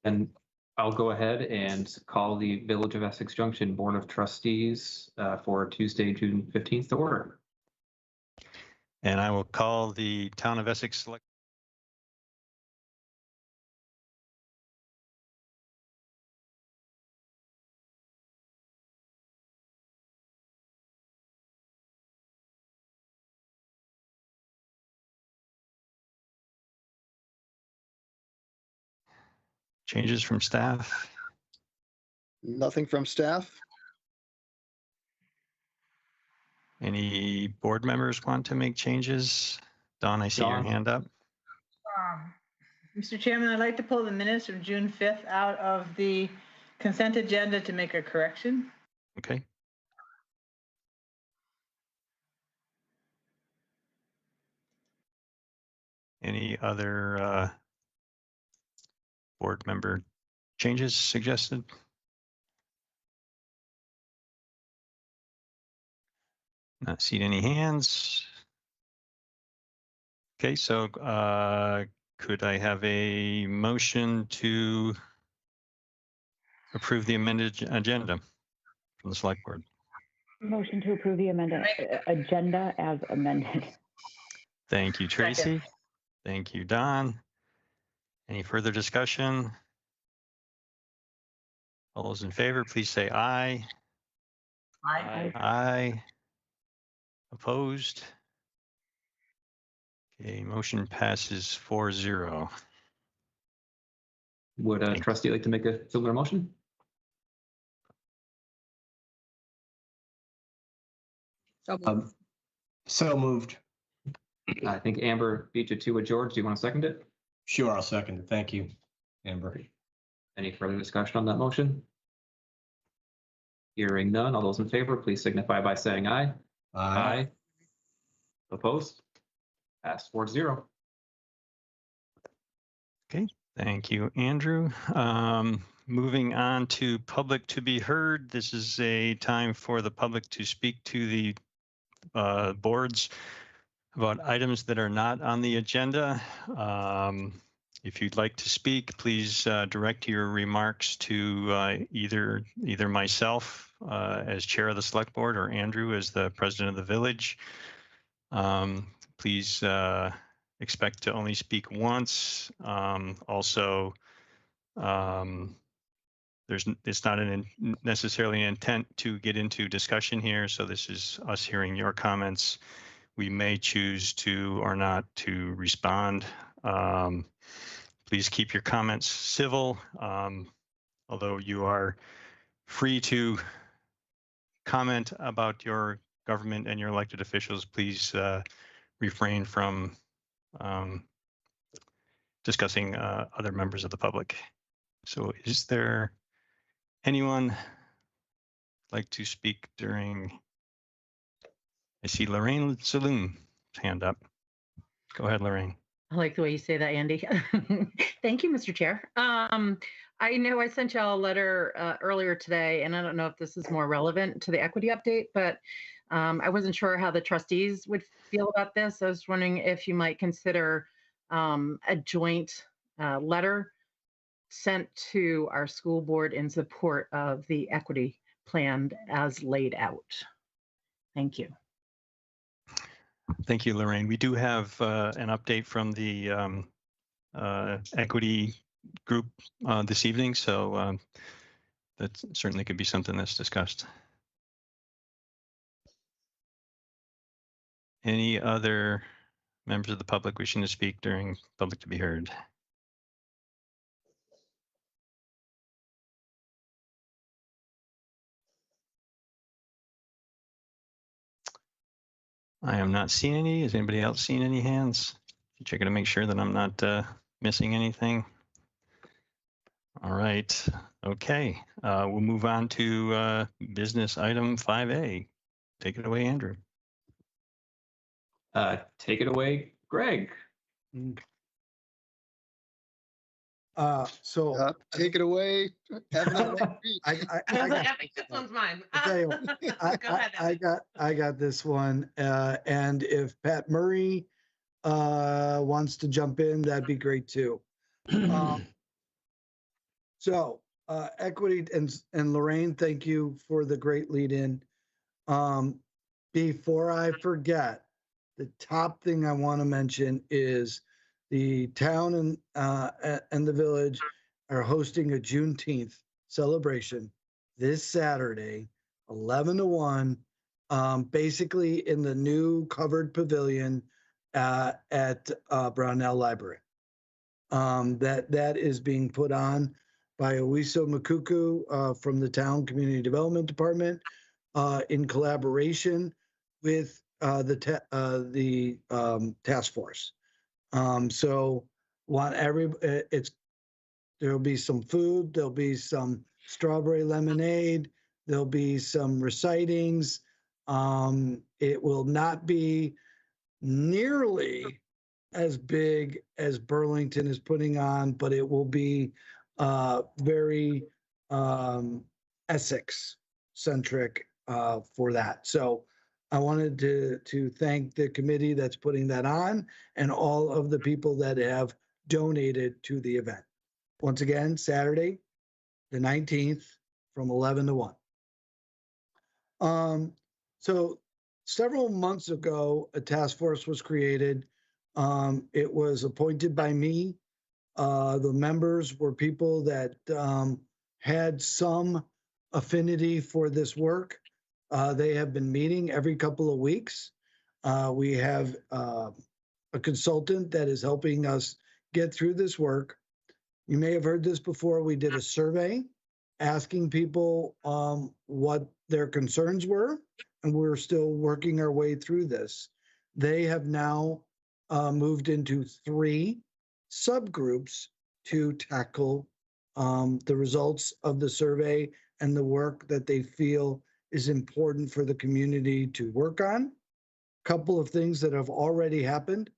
And I'll go ahead and call the Village of Essex Junction Board of Trustees for Tuesday, June 15th to order. And I will call the Town of Essex Select. Changes from staff? Nothing from staff. Any board members want to make changes? Dawn, I see your Dawn. hand up. Mr. Chairman, I'd like to pull the minutes of June 5th out of the consent agenda to make a correction. Okay. Any other board member changes suggested? Not seen any hands. Okay, so could I have a motion to approve the amended agenda from the select board? Motion to approve the amended agenda as amended. Thank you, Tracy. Second. Thank you, Don. Any further discussion? All those in favor, please say aye. Aye. Aye. Opposed? Okay, motion passes 4-0. Would a trustee like to make a similar motion? So moved. I think Amber beat you to it. George, do you want to second it? Sure, I'll second it. Thank you, Amber. Any further discussion on that motion? Hearing none, all those in favor, please signify by saying aye. Aye. Opposed? Passed 4-0. Okay, thank you, Andrew. Moving on to public to be heard. This is a time for the public to speak to the boards about items that are not on the agenda. If you'd like to speak, please direct your remarks to either myself as chair of the select board or Andrew as the president of the village. Please expect to only speak once. Also, it's not necessarily an intent to get into discussion here. So this is us hearing your comments. We may choose to or not to respond. Please keep your comments civil, although you are free to comment about your government and your elected officials. Please refrain from discussing other members of the public. So is there anyone like to speak during? I see Lorraine Saloon hand up. Go ahead, Lorraine. I like the way you say that, Andy. Thank you, Mr. Chair. I know I sent y'all a letter earlier today, and I don't know if this is more relevant to the equity update, but I wasn't sure how the trustees would feel about this. I was wondering if you might consider a joint letter sent to our school board in support of the equity plan as laid out. Thank you. Thank you, Lorraine. We do have an update from the equity group this evening, so that certainly could be something that's discussed. Any other members of the public wishing to speak during public to be heard? I am not seeing any. Has anybody else seen any hands? Checking to make sure that I'm not missing anything. All right. Okay. We'll move on to business item 5A. Take it away, Andrew. Take it away, Greg. Take it away. I think this one's mine. Go ahead. I got this one. And if Pat Murray wants to jump in, that'd be great too. So, equity and Lorraine, thank you for the great lead in. Before I forget, the top thing I want to mention is the town and the village are hosting a Juneteenth celebration this Saturday, 11 to 1, basically in the new covered pavilion at Brownell Library. That is being put on by Owiso Makuku from the Town Community Development Department in collaboration with the task force. So there'll be some food, there'll be some strawberry lemonade, there'll be some recitings. It will not be nearly as big as Burlington is putting on, but it will be very Essex centric for that. So I wanted to thank the committee that's putting that on and all of the people that have donated to the event. Once again, Saturday, the 19th from 11 to 1. So several months ago, a task force was created. It was appointed by me. The members were people that had some affinity for this work. They have been meeting every couple of weeks. We have a consultant that is helping us get through this work. You may have heard this before. We did a survey asking people what their concerns were, and we're still working our way through this. They have now moved into 3 subgroups to tackle the results of the survey and the work that they feel is important for the community to work on. A couple of things that have already happened.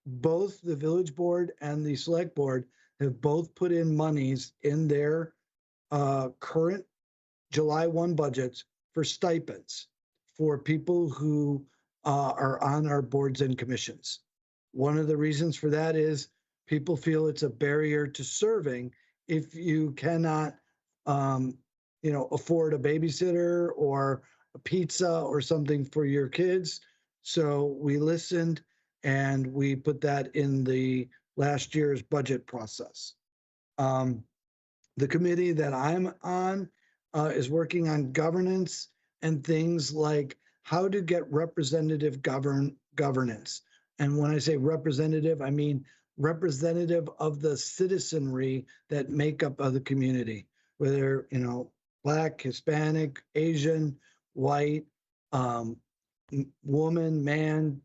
Both the village board and the select board have both put in monies in their current July 1 budgets for stipends for people who are on our boards and commissions. One of the reasons for that is people feel it's a barrier to serving if you cannot, afford a babysitter or a pizza or something for your kids. So we listened and we put that in the last year's budget process. The committee that I'm on is working on governance and things like how to get representative governance. And when I say representative, I mean representative of the citizenry that make up of the community, whether, Black, Hispanic, Asian, white, woman, man,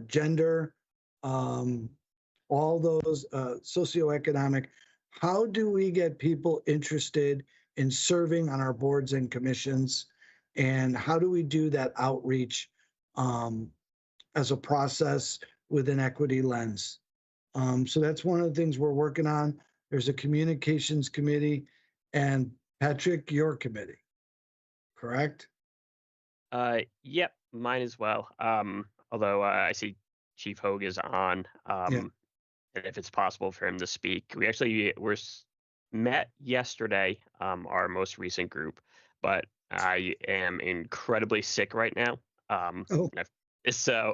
gender, all those socioeconomic. How do we get people interested in serving on our boards and commissions? And how do we do that outreach as a process with an equity lens? So that's one of the things we're working on. There's a communications committee, and Patrick, your committee, correct? Yep, mine as well. Although I see Chief Hogue is on, and if it's possible for him to speak. We actually met yesterday, our most recent group, but I am incredibly sick right now. So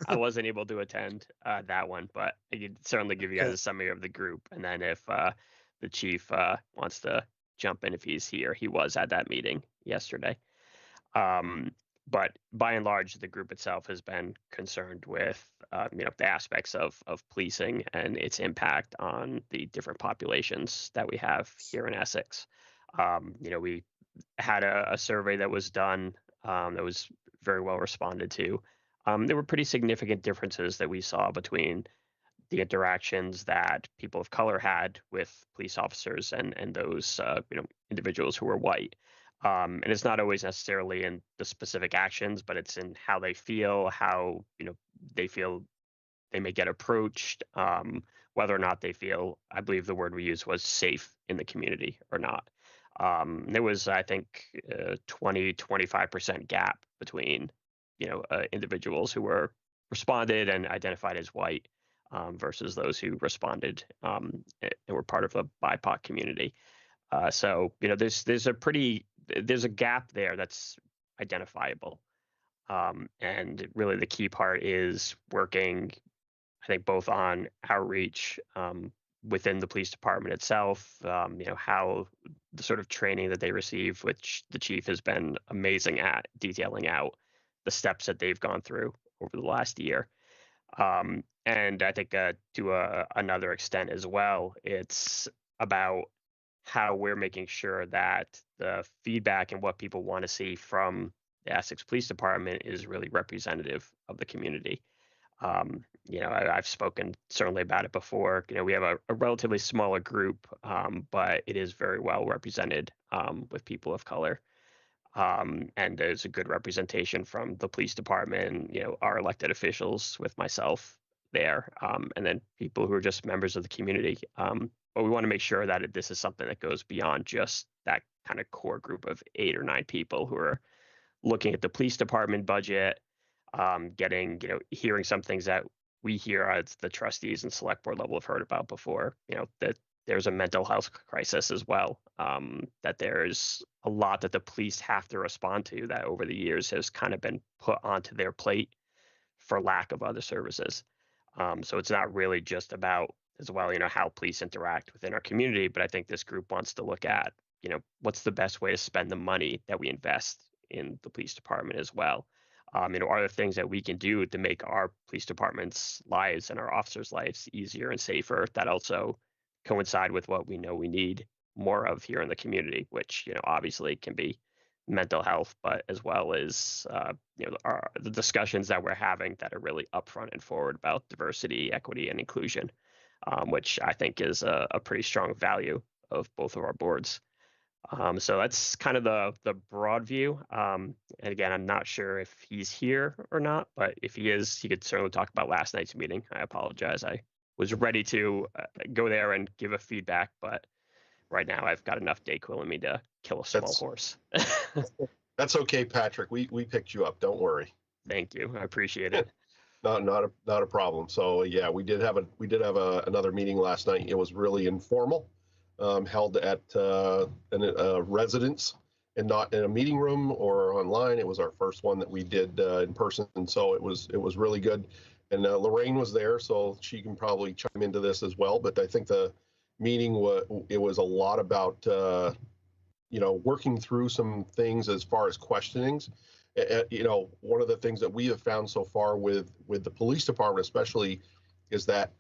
I wasn't able to attend that one, but I could certainly give you guys a summary of the group. And then if the chief wants to jump in, if he's here, he was at that meeting yesterday. But by and large, the group itself has been concerned with, the aspects of policing and its impact on the different populations that we have here in Essex. We had a survey that was done that was very well responded to. There were pretty significant differences that we saw between the interactions that people of color had with police officers and those individuals who were white. And it's not always necessarily in the specific actions, but it's in how they feel, how they feel they may get approached, whether or not they feel, I believe the word we used was safe in the community or not. There was, I think, 20-25% gap between individuals who were responded and identified as white versus those who responded and were part of the BIPOC community. So, there's a gap there that's identifiable. And really the key part is working, I think, both on outreach within the police department itself, how the sort of training that they receive, which the chief has been amazing at detailing out the steps that they've gone through over the last year. And I think to another extent as well, it's about how we're making sure that the feedback and what people want to see from the Essex Police Department is really representative of the community. I've spoken certainly about it before. We have a relatively smaller group, but it is very well represented with people of color. And there's a good representation from the police department, our elected officials with myself there, and then people who are just members of the community. But we want to make sure that this is something that goes beyond just that kind of core group of 8 or 9 people who are looking at the police department budget, hearing some things that we here at the trustees and select board level have heard about before, that there's a mental health crisis as well, that there's a lot that the police have to respond to that over the years has kind of been put onto their plate for lack of other services. So it's not really just about as well, how police interact within our community, but I think this group wants to look at, what's the best way to spend the money that we invest in the police department as well. Are there things that we can do to make our police department's lives and our officers' lives easier and safer that also coincide with what we know we need more of here in the community, which, obviously can be mental health, but as well as, the discussions that we're having that are really upfront and forward about diversity, equity, and inclusion, which I think is a pretty strong value of both of our boards. So that's kind of the broad view. And again, I'm not sure if he's here or not, but if he is, he could certainly talk about last night's meeting. I apologize. I was ready to go there and give a feedback, but right now I've got enough Dayquil in me to kill a small horse. That's okay, Patrick. We picked you up. Don't worry. Thank you. I appreciate it. Not a problem. So yeah, we did have another meeting last night. It was really informal. Held at a residence and not in a meeting room or online. It was our first one that we did in person, and so it was really good. And Lorraine was there, so she can probably chime into this as well. But I think the meeting was a lot about working through some things as far as questionings. One of the things that we have found so far with the police department, especially, is that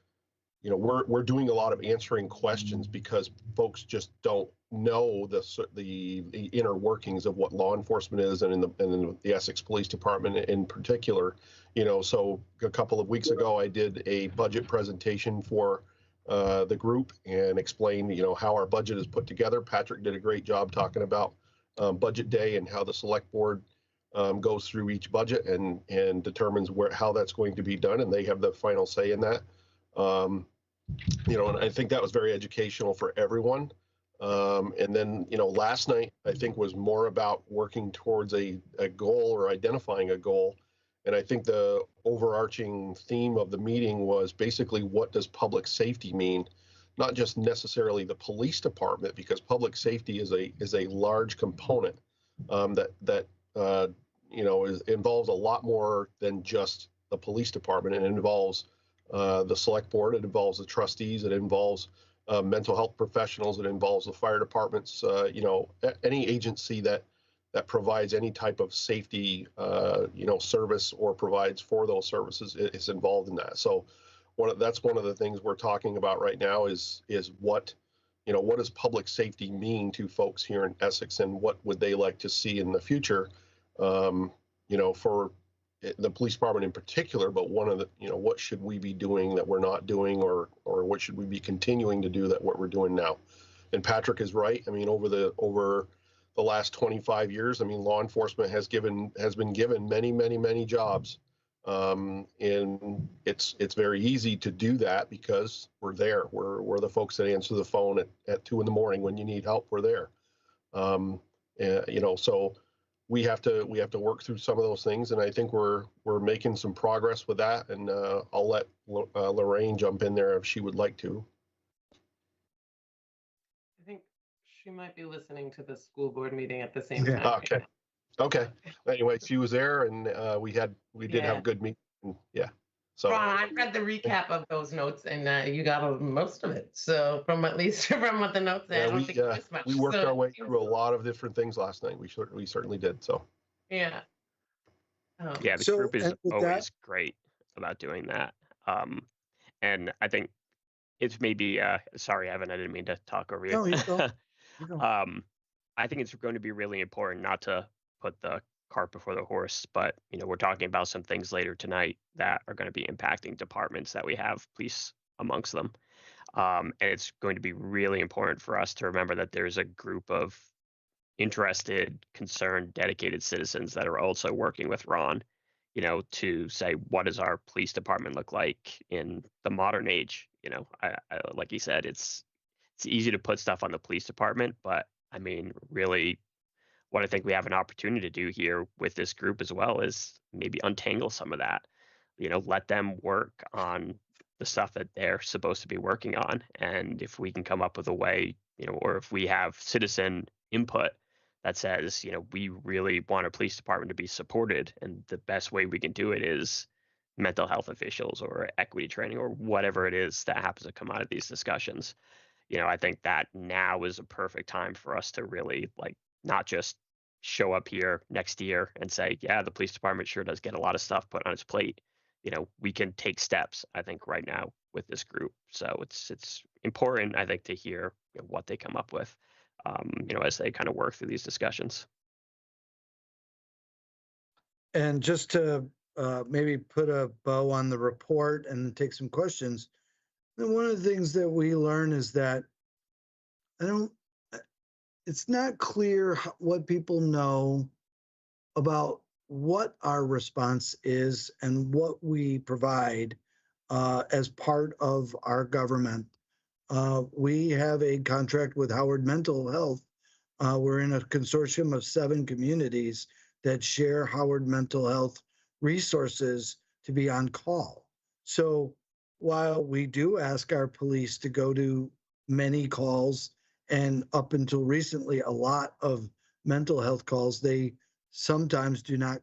we're doing a lot of answering questions because folks just don't know the inner workings of what law enforcement is, and in the Essex Police Department in particular. So a couple of weeks ago, I did a budget presentation for the group and explained, how our budget is put together. Patrick did a great job talking about budget day and how the select board goes through each budget and determines how that's going to be done, and they have the final say in that. And I think that was very educational for everyone. And then, last night, I think, was more about working towards a goal or identifying a goal. And I think the overarching theme of the meeting was basically, what does public safety mean? Not just necessarily the police department, because public safety is a large component that involves a lot more than just the police department. It involves the select board, it involves the trustees, it involves mental health professionals, it involves the fire departments, any agency that provides any type of safety, service or provides for those services is involved in that. So that's one of the things we're talking about right now is what does public safety mean to folks here in Essex, and what would they like to see in the future, for the police department in particular, but one of the, what should we be doing that we're not doing, or what should we be continuing to do that what we're doing now? And Patrick is right. I mean, over the last 25 years, I mean, law enforcement has been given many jobs. And it's very easy to do that because we're there. We're the folks that answer the phone at 2 a.m. when you need help. We're there. So we have to work through some of those things, and I think we're making some progress with that. And I'll let Lorraine jump in there if she would like to. I think she might be listening to the school board meeting at the same Yeah. time. Okay. Okay. Anyway, she was there, and we did have a good meeting. Yeah. So Ron, I read the recap of those notes, and you got most of it. So from at least from what the notes say, I don't think it was much. we worked So our way it seems- through a lot of different things last night. We certainly did. So Yeah. Yeah, the So, group is and with always that- great about doing that. And I think it's maybe sorry, Evan, I didn't mean to talk over you. No, you go. You go. I think it's going to be really important not to put the cart before the horse, but we're talking about some things later tonight that are going to be impacting departments that we have police amongst them. And it's going to be really important for us to remember that there's a group of interested, concerned, dedicated citizens that are also working with Ron, to say, what does our police department look like in the modern age? I like you said, it's easy to put stuff on the police department, but I mean, really, what I think we have an opportunity to do here with this group as well is maybe untangle some of that. Let them work on the stuff that they're supposed to be working on, and if we can come up with a way, or if we have citizen input that says, we really want our police department to be supported, and the best way we can do it is mental health officials or equity training or whatever it is that happens to come out of these discussions. I think that now is a perfect time for us to really not just show up here next year and say, yeah, the police department sure does get a lot of stuff put on its plate. We can take steps, I think, right now with this group. So it's important, I think, to hear what they come up with, as they kind of work through these discussions. And just to maybe put a bow on the report and take some questions, then one of the things that we learn is that it's not clear what people know about what our response is and what we provide as part of our government. We have a contract with Howard Mental Health. We're in a consortium of 7 communities that share Howard Mental Health resources to be on call. So while we do ask our police to go to many calls, and up until recently, a lot of mental health calls, they sometimes do not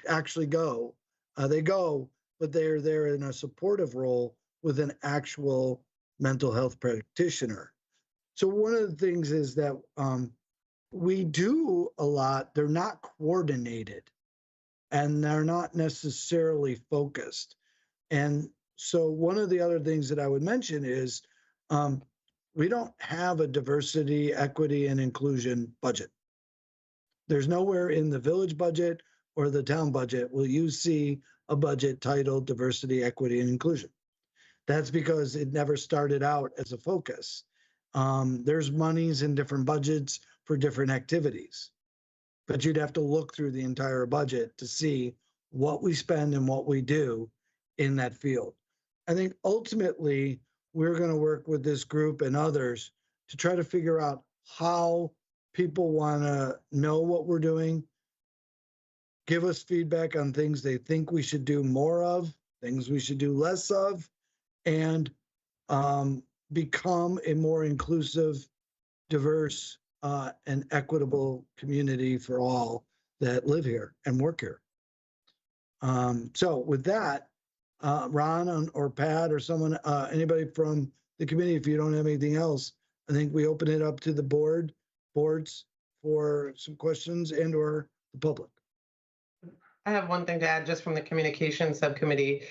actually go. They go, but they're there in a supportive role with an actual mental health practitioner. So one of the things is that we do a lot. They're not coordinated, and they're not necessarily focused. And so one of the other things that I would mention is we don't have a diversity, equity, and inclusion budget. There's nowhere in the village budget or the town budget will you see a budget titled diversity, equity, and inclusion. That's because it never started out as a focus. There's monies in different budgets for different activities, but you'd have to look through the entire budget to see what we spend and what we do in that field. I think ultimately we're going to work with this group and others to try to figure out how people want to know what we're doing, give us feedback on things they think we should do more of, things we should do less of, and become a more inclusive, diverse, and equitable community for all that live here and work here. So with that, Ron or Pat or someone, anybody from the committee, if you don't have anything else, I think we open it up to the boards for some questions and or the public. I have one thing to add just from the communications subcommittee,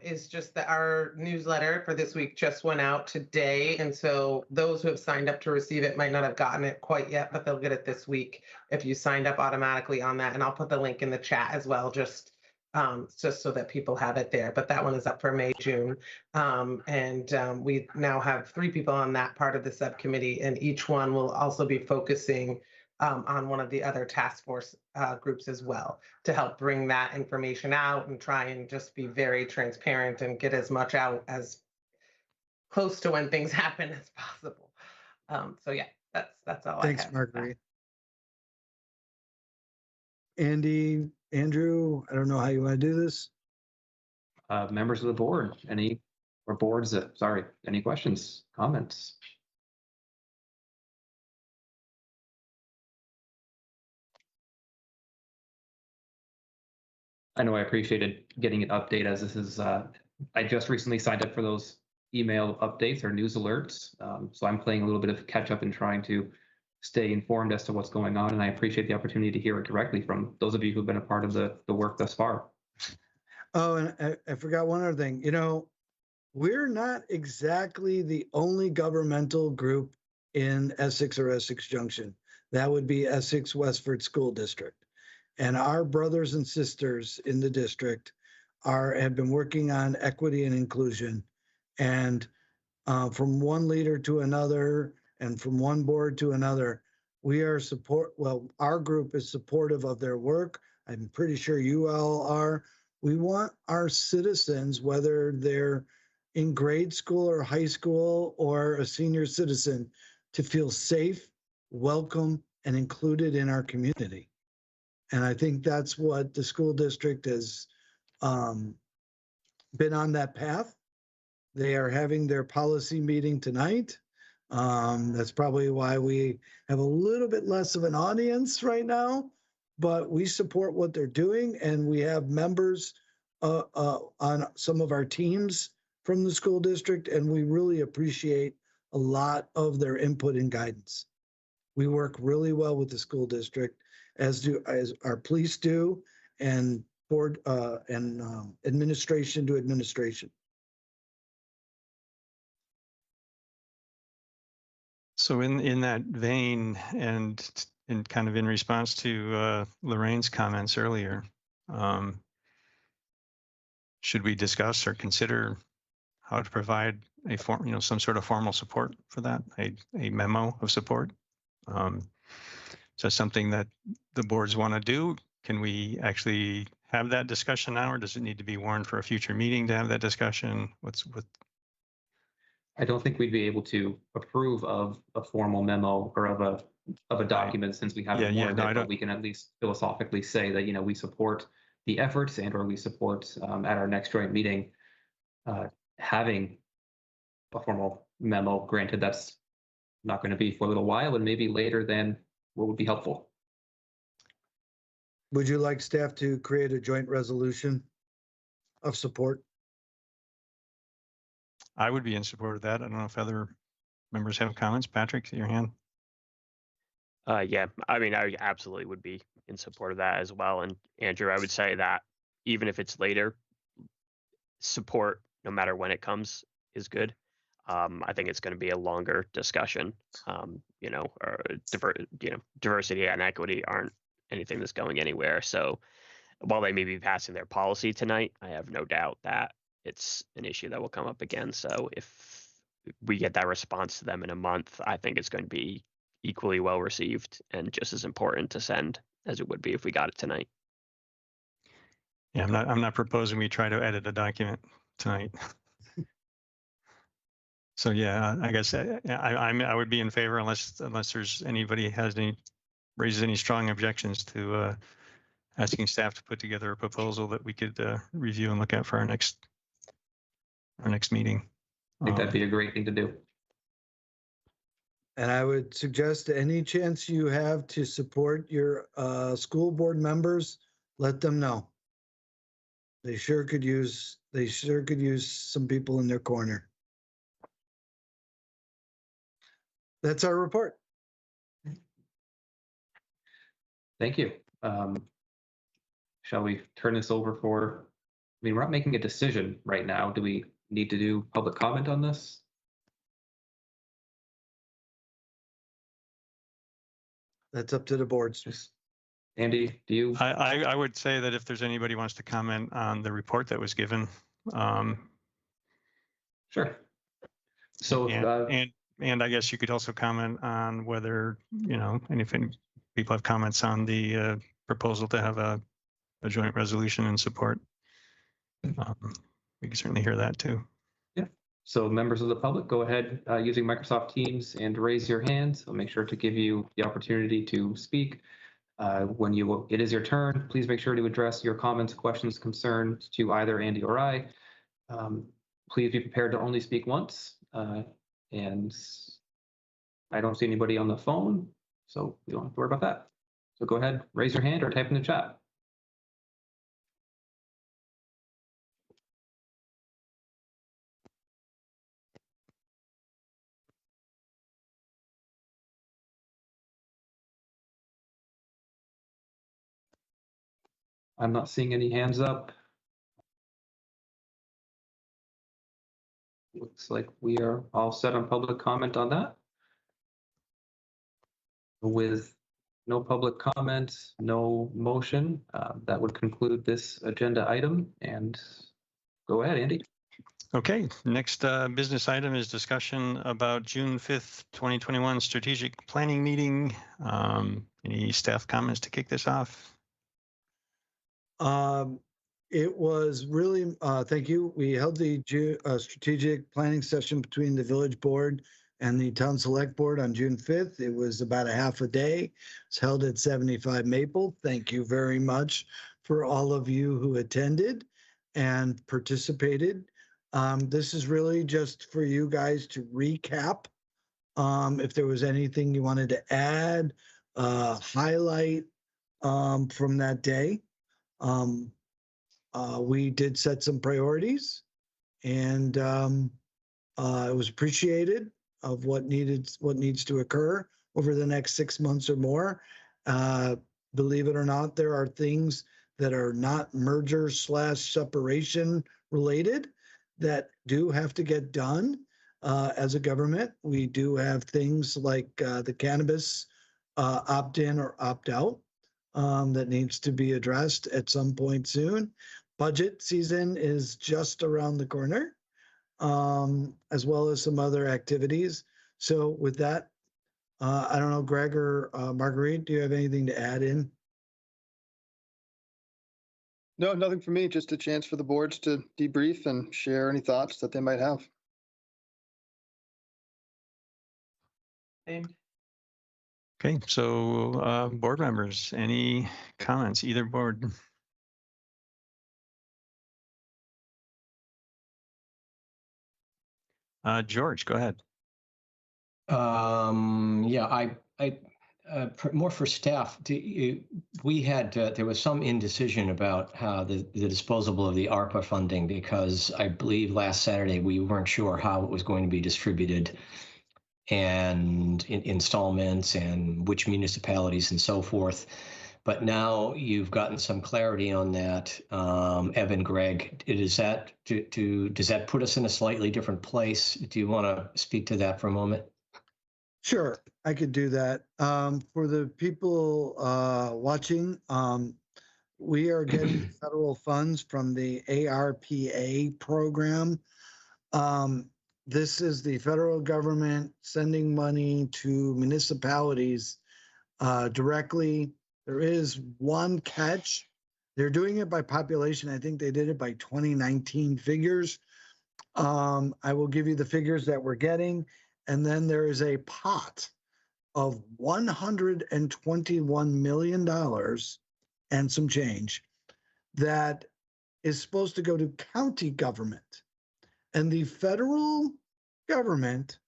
is just that our newsletter for this week just went out today. And so those who have signed up to receive it might not have gotten it quite yet, but they'll get it this week if you signed up automatically on that. And I'll put the link in the chat as well, just so that people have it there. But that one is up for May, June. We now have 3 people on that part of the subcommittee, and each one will also be focusing on one of the other task force groups as well, to help bring that information out and try and just be very transparent and get as much out as close to when things happen as possible. So yeah, that's all. Thanks, Marguerite. Andy, Andrew, I don't know how you want to do this. Members of the board, any questions, comments? I know I appreciated getting an update as this is, I just recently signed up for those email updates or news alerts. So I'm playing a little bit of catch up and trying to stay informed as to what's going on. And I appreciate the opportunity to hear it directly from those of you who've been a part of the work thus far. Oh, and I forgot one other thing. You know, we're not exactly the only governmental group in Essex or Essex Junction. That would be Essex Westford School District. And our brothers and sisters in the district have been working on equity and inclusion. And from one leader to another and from one board to another, our group is supportive of their work. I'm pretty sure you all are. We want our citizens, whether they're in grade school or high school or a senior citizen, to feel safe, welcome, and included in our community. And I think that's what the school district has been on that path. They are having their policy meeting tonight. That's probably why we have a little bit less of an audience right now, but we support what they're doing, and we have members on some of our teams from the school district, and we really appreciate a lot of their input and guidance. We work really well with the school district, as our police do, and board and administration to administration. So in that vein, and kind of in response to Lorraine's comments earlier, should we discuss or consider how to provide some sort of formal support for that, a memo of support? Is that something that the boards want to do? Can we actually have that discussion now, or does it need to be warned for a future meeting to have that discussion? I don't think we'd be able to approve of a formal memo or of a document since we haven't warned it, but we can at least philosophically say that, we support the efforts and or we support at our next joint meeting having a formal memo. Granted, that's not going to be for a little while and maybe later than what would be helpful. Would you like staff to create a joint resolution of support? I would be in support of that. I don't know if other members have comments. Patrick, your hand. Yeah, I mean, I absolutely would be in support of that as well. And Andrew, I would say that even if it's later, support, no matter when it comes, is good. I think it's going to be a longer discussion. Diversity and equity aren't anything that's going anywhere. So while they may be passing their policy tonight, I have no doubt that it's an issue that will come up again. So if we get that response to them in a month, I think it's going to be equally well received and just as important to send as it would be if we got it tonight. Yeah, I'm not proposing we try to edit a document tonight. So yeah, I guess I would be in favor unless there's anybody raises any strong objections to asking staff to put together a proposal that we could review and look at for our next meeting. I think that'd be a great thing to do. And I would suggest any chance you have to support your school board members, let them know. They sure could use some people in their corner. That's our report. Thank you. Shall we turn this over we're not making a decision right now. Do we need to do public comment on this? That's up to the boards. Andy, do you? I would say that if there's anybody who wants to comment on the report that was given. Sure. So, and I guess you could also comment on whether, and if any people have comments on the proposal to have a joint resolution in support. We can certainly hear that too. Yeah. So members of the public, go ahead using Microsoft Teams and raise your hand. I'll make sure to give you the opportunity to speak. When it is your turn, please make sure to address your comments, questions, concerns to either Andy or I. Please be prepared to only speak once. And I don't see anybody on the phone, so you don't have to worry about that. So go ahead, raise your hand or type in the chat. I'm not seeing any hands up. Looks like we are all set on public comment on that. With no public comment, no motion, that would conclude this agenda item. And go ahead, Andy. Okay, next business item is discussion about June 5th, 2021 strategic planning meeting. Any staff comments to kick this off? It was really, thank you. We held the strategic planning session between the village board and the town select board on June 5th. It was about a half a day. It's held at 75 Maple. Thank you very much for all of you who attended and participated. This is really just for you guys to recap. If there was anything you wanted to add, highlight from that day. We did set some priorities, and it was appreciated of what needs to occur over the next 6 months or more. Believe it or not, there are things that are not merger/separation related that do have to get done as a government. We do have things like the cannabis opt-in or opt-out that needs to be addressed at some point soon. Budget season is just around the corner, as well as some other activities. So with that, I don't know, Greg or Marguerite, do you have anything to add in? No, nothing for me. Just a chance for the boards to debrief and share any thoughts that they might have. Same. Okay, so board members, any comments, either board? George, go ahead. Yeah, more for staff. We had there was some indecision about how the disposal of the ARPA funding, because I believe last Saturday we weren't sure how it was going to be distributed, and in installments, and which municipalities and so forth. But now you've gotten some clarity on that, Evan, Greg. Does that put us in a slightly different place? Do you want to speak to that for a moment? Sure, I could do that. For the people watching, we are getting federal funds from the ARPA program. This is the federal government sending money to municipalities directly. There is one catch. They're doing it by population. I think they did it by 2019 figures. I will give you the figures that we're getting. And then there is a pot of $121 million and some change that is supposed to go to county government. And the federal government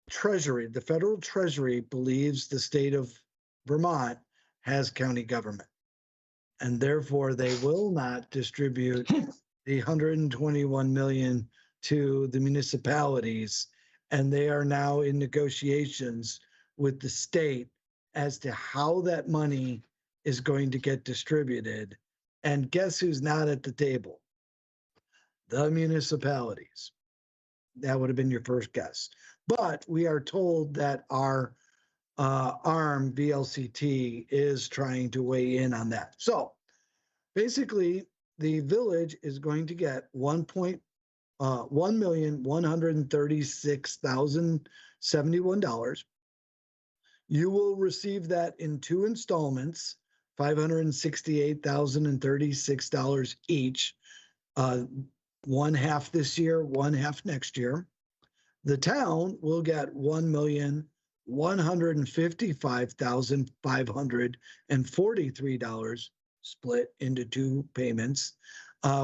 treasury, the federal treasury believes the state of Vermont has county government. And therefore they will not distribute the 121 million to the municipalities. And they are now in negotiations with the state as to how that money is going to get distributed. And guess who's not at the table? The municipalities. That would have been your first guess. But we are told that our arm, VLCT, is trying to weigh in on that. So basically, the village is going to get $1,136,071. You will receive that in 2 installments, $568,036 each, one half this year, one half next year. The town will get $1,300,000 $155,543 split into 2 payments.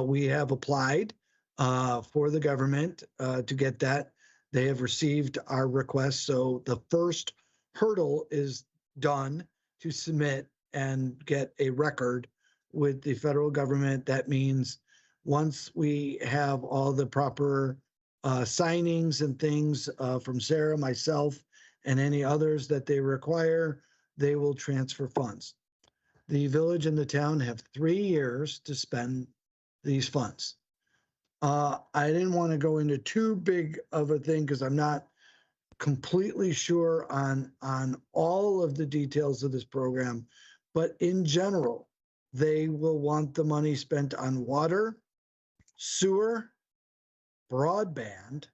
We have applied for the government to get that. They have received our request. So the first hurdle is done to submit and get a record with the federal government. That means once we have all the proper signings and things from Sarah, myself, and any others that they require, they will transfer funds. The village and the town have 3 years to spend these funds. I didn't want to go into too big of a thing because I'm not completely sure on all of the details of this program, but in general, they will want the money spent on water, sewer, broadband,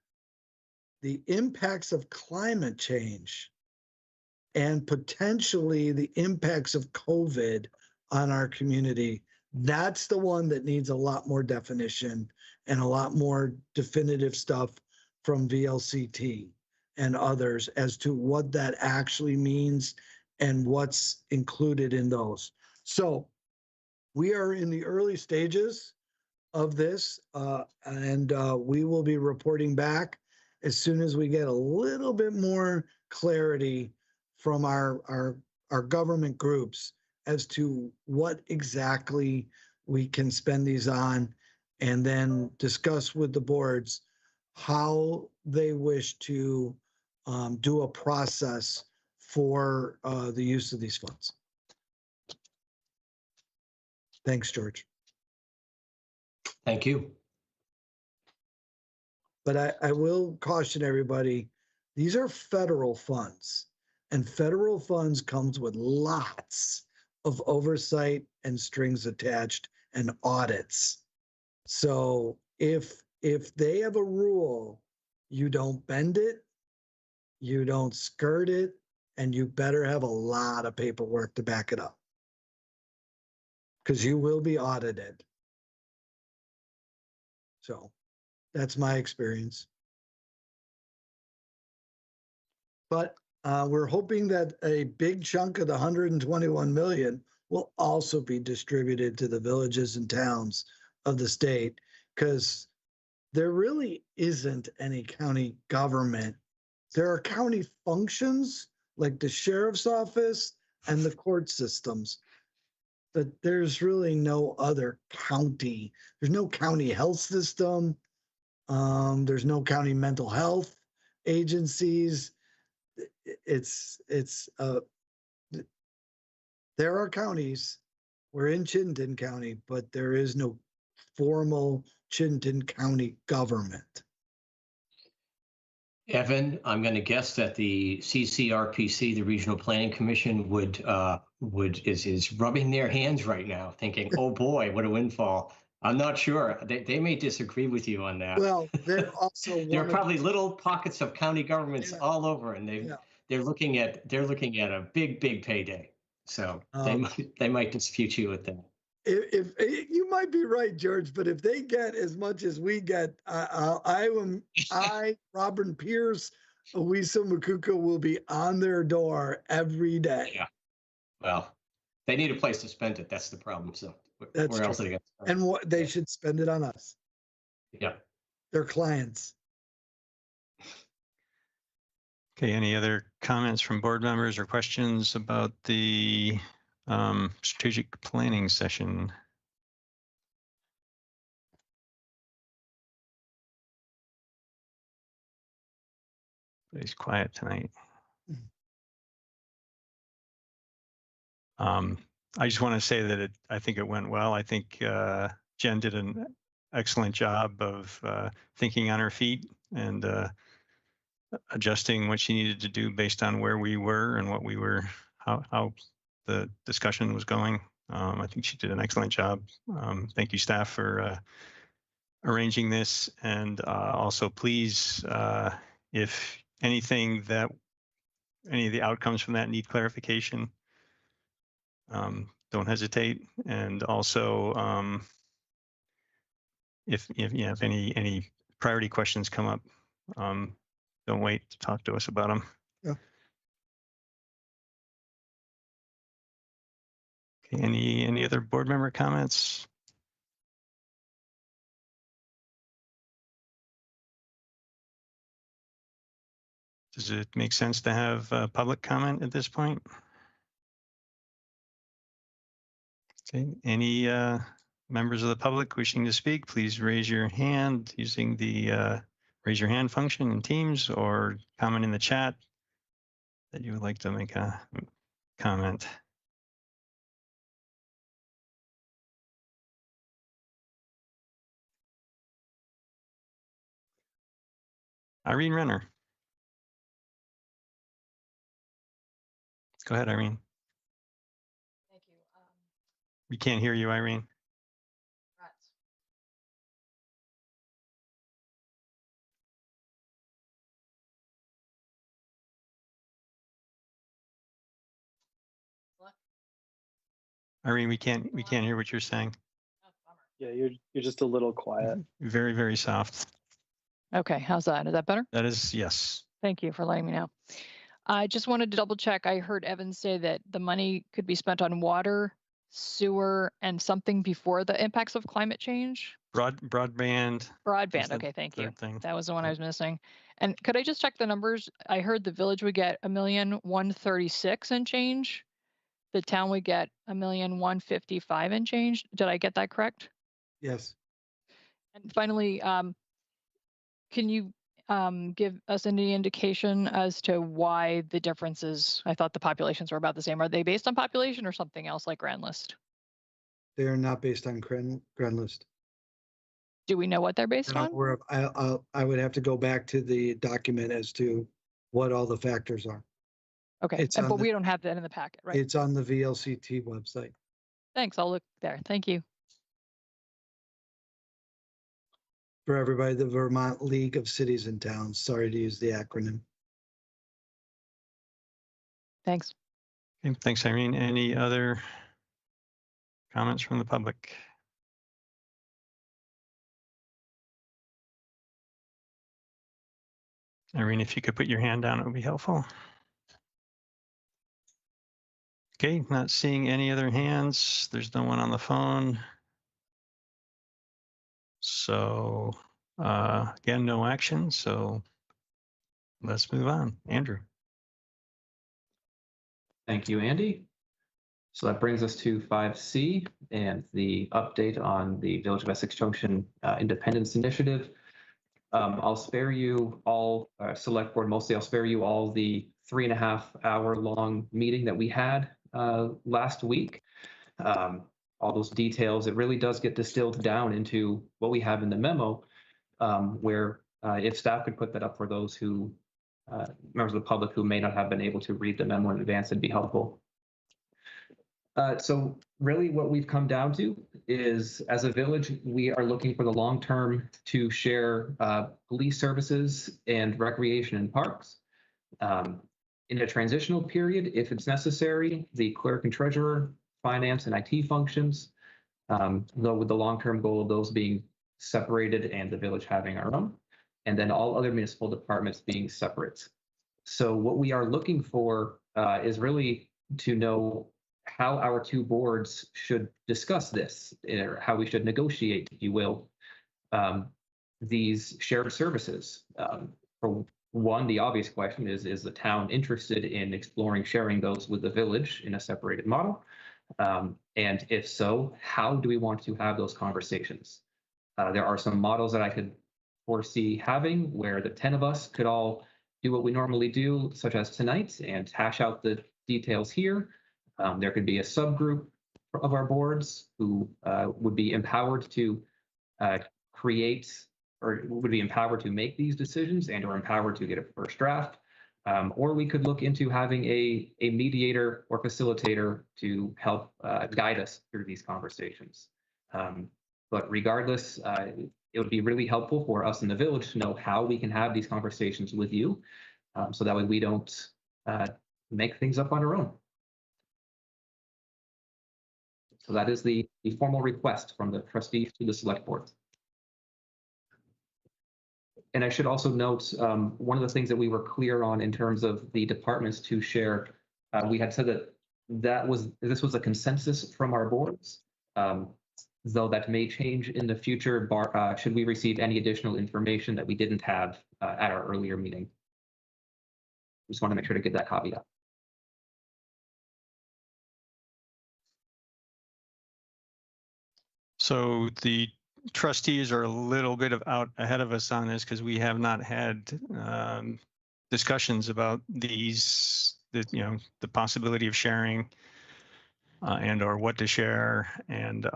the impacts of climate change, and potentially the impacts of COVID on our community. That's the one that needs a lot more definition and a lot more definitive stuff from VLCT and others as to what that actually means and what's included in those. So we are in the early stages of this, and we will be reporting back as soon as we get a little bit more clarity from our government groups as to what exactly we can spend these on, and then discuss with the boards how they wish to do a process for the use of these funds. Thanks, George. Thank you. But I will caution everybody, these are federal funds, and federal funds comes with lots of oversight and strings attached and audits. So if they have a rule, you don't bend it, you don't skirt it, and you better have a lot of paperwork to back it up, because you will be audited. So that's my experience. But we're hoping that a big chunk of the 121 million will also be distributed to the villages and towns of the state, because there really isn't any county government. There are county functions like the sheriff's office and the court systems, but there's really no other county. There's no county health system. There's no county mental health agencies. There are counties. We're in Chittenden County, but there is no formal Chittenden County government. Evan, I'm going to guess that the CCRPC, the Regional Planning Commission, is rubbing their hands right now, thinking, "Oh boy, what a windfall." I'm not sure. They may disagree with you on that. Well, they're also there are probably little pockets of county governments all over, and they're looking at a big payday. So they might dispute you with that. If you might be right, George, but if they get as much as we get, Robin Pierce, Owisa Makuka will be on their door every day. Yeah. Well, they need a place to spend it. That's the problem. So where else are they going to spend it? And what they should spend it on us. Yeah. Their clients. Okay. Any other comments from board members or questions about the strategic planning session? Everybody's quiet tonight. I just want to say that I think it went well. I think Jen did an excellent job of thinking on her feet and adjusting what she needed to do based on where we were and what we were, how the discussion was going. I think she did an excellent job. Thank you, staff, for arranging this. And also, please, if any of the outcomes from that need clarification, don't hesitate. And also, if any priority questions come up, don't wait to talk to us about them. Yeah. Any other board member comments? Does it make sense to have public comment at this point? Okay, any members of the public wishing to speak, please raise your hand using the raise your hand function in Teams, or comment in the chat that you would like to make a comment. Irene Renner. Go ahead, Irene. Thank you. We can't hear you, Irene. Rats. What? Irene, we can't hear what you're saying. Oh, bummer. Yeah, you're just a little quiet. Very, very soft. Okay, how's that? Is that better? That is, yes. Thank you for letting me know. I just wanted to double check. I heard Evan say that the money could be spent on water, sewer, and something before the impacts of climate change. Broadband. Broadband. Okay, thank you. That was the one I was missing. And could I just check the numbers? I heard the village would get $1,136,000 and change. The town would get $1,155,000 and change. Did I get that correct? Yes. And finally, can you give us any indication as to why the differences? I thought the populations were about the same. Are they based on population or something else like Grand List? They are not based on Grand List. Do we know what they're based on? I would have to go back to the document as to what all the factors are. Okay, but we don't have that in the packet, right? It's on the VLCT website. Thanks, I'll look there. Thank you. For everybody, the Vermont League of Cities and Towns. Sorry to use the acronym. Thanks. Okay, thanks, Irene. Any other comments from the public? Irene, if you could put your hand down, it would be helpful. Okay, not seeing any other hands. There's no one on the phone. So again, no action. So let's move on. Andrew. Thank you, Andy. So that brings us to 5C and the update on the Village of Essex Junction Independence Initiative. I'll spare you all, select board mostly, I'll spare you all the 3.5-hour long meeting that we had last week. All those details, it really does get distilled down into what we have in the memo, where if staff could put that up for those who, members of the public who may not have been able to read the memo in advance, it'd be helpful. So really what we've come down to is, as a village, we are looking for the long term to share police services and recreation and parks. In a transitional period, if it's necessary, the clerk and treasurer, finance and IT functions, though with the long-term goal of those being separated and the village having our own, and then all other municipal departments being separate. So what we are looking for is really to know how our two boards should discuss this, or how we should negotiate, if you will, these shared services. For one, the obvious question is the town interested in exploring sharing those with the village in a separated model? And if so, how do we want to have those conversations? There are some models that I could foresee having where the 10 of us could all do what we normally do, such as tonight, and hash out the details here. There could be a subgroup of our boards who would be empowered to create, or would be empowered to make these decisions and or empowered to get a first draft. Or we could look into having a mediator or facilitator to help guide us through these conversations. But regardless, it would be really helpful for us in the village to know how we can have these conversations with you, so that way we don't make things up on our own. So that is the formal request from the trustees to the select board. And I should also note, one of the things that we were clear on in terms of the departments to share, we had said that this was a consensus from our boards, though that may change in the future, should we receive any additional information that we didn't have at our earlier meeting. Just want to make sure to get that caveat. So the trustees are a little bit out ahead of us on this because we have not had discussions about these, the possibility of sharing and or what to share. And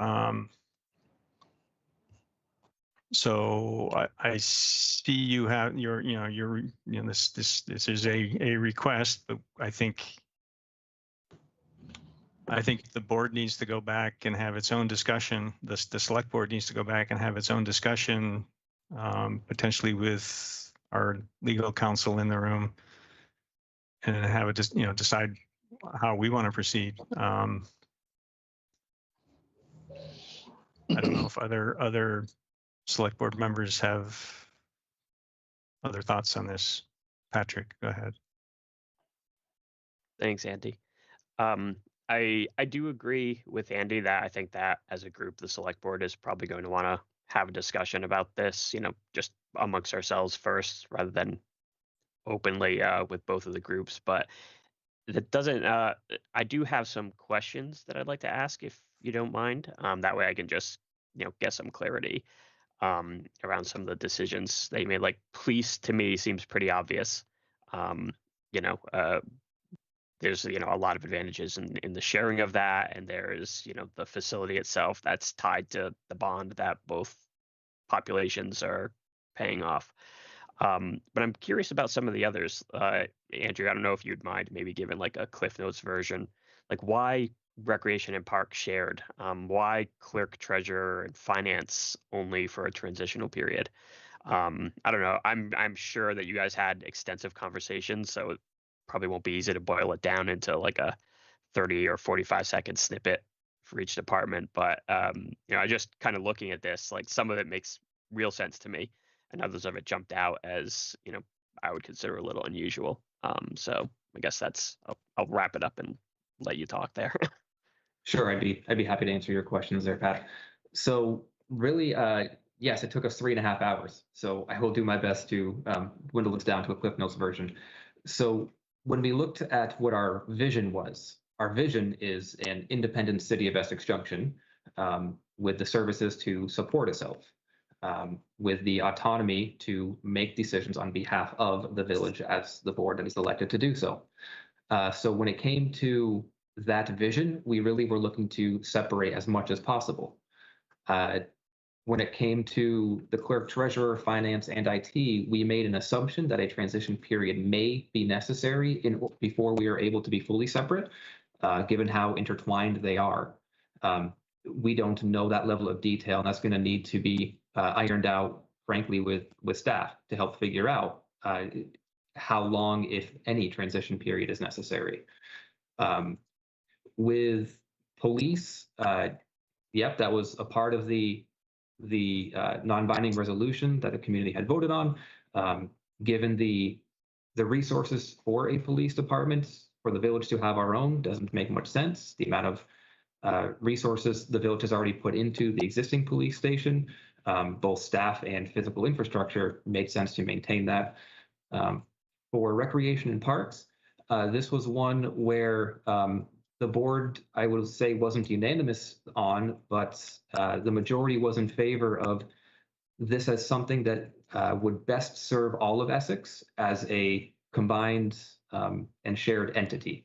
so I see you have this is a request, but I think the board needs to go back and have its own discussion. The select board needs to go back and have its own discussion, potentially with our legal counsel in the room, and have it just decide how we want to proceed. I don't know if other select board members have other thoughts on this. Patrick, go ahead. Thanks, Andy. I do agree with Andy that I think that as a group, the select board is probably going to want to have a discussion about this, just amongst ourselves first, rather than openly with both of the groups. But that doesn't, I do have some questions that I'd like to ask, if you don't mind. That way I can just, get some clarity around some of the decisions they made. Like police, to me, seems pretty obvious. There's a lot of advantages in the sharing of that, and there's the facility itself that's tied to the bond that both populations are paying off. But I'm curious about some of the others. Andrew, I don't know if you'd mind maybe giving like a Cliff Notes version, like why recreation and park shared, why clerk, treasurer, and finance only for a transitional period. I don't know. I'm sure that you guys had extensive conversations, so probably won't be easy to boil it down into like a 30 or 45-second snippet for each department. But I just kind of looking at this, like some of it makes real sense to me, and others of it jumped out as I would consider a little unusual. So I guess I'll wrap it up and let you talk there. Sure, I'd be happy to answer your questions there, Pat. So really, yes, it took us 3.5 hours. So I will do my best to dwindle this down to a Cliff Notes version. So when we looked at what our vision was, our vision is an independent city of Essex Junction with the services to support itself, with the autonomy to make decisions on behalf of the village as the board that is elected to do so. So when it came to that vision, we really were looking to separate as much as possible. When it came to the clerk, treasurer, finance, and IT, we made an assumption that a transition period may be necessary before we are able to be fully separate, given how intertwined they are. We don't know that level of detail, and that's going to need to be ironed out, frankly, with staff to help figure out how long, if any, transition period is necessary. With police, yep, that was a part of the non-binding resolution that the community had voted on. Given the resources for a police department, for the village to have our own doesn't make much sense. The amount of resources the village has already put into the existing police station, both staff and physical infrastructure, made sense to maintain that. For recreation and parks, this was one where the board, I would say, wasn't unanimous on, but the majority was in favor of this as something that would best serve all of Essex as a combined and shared entity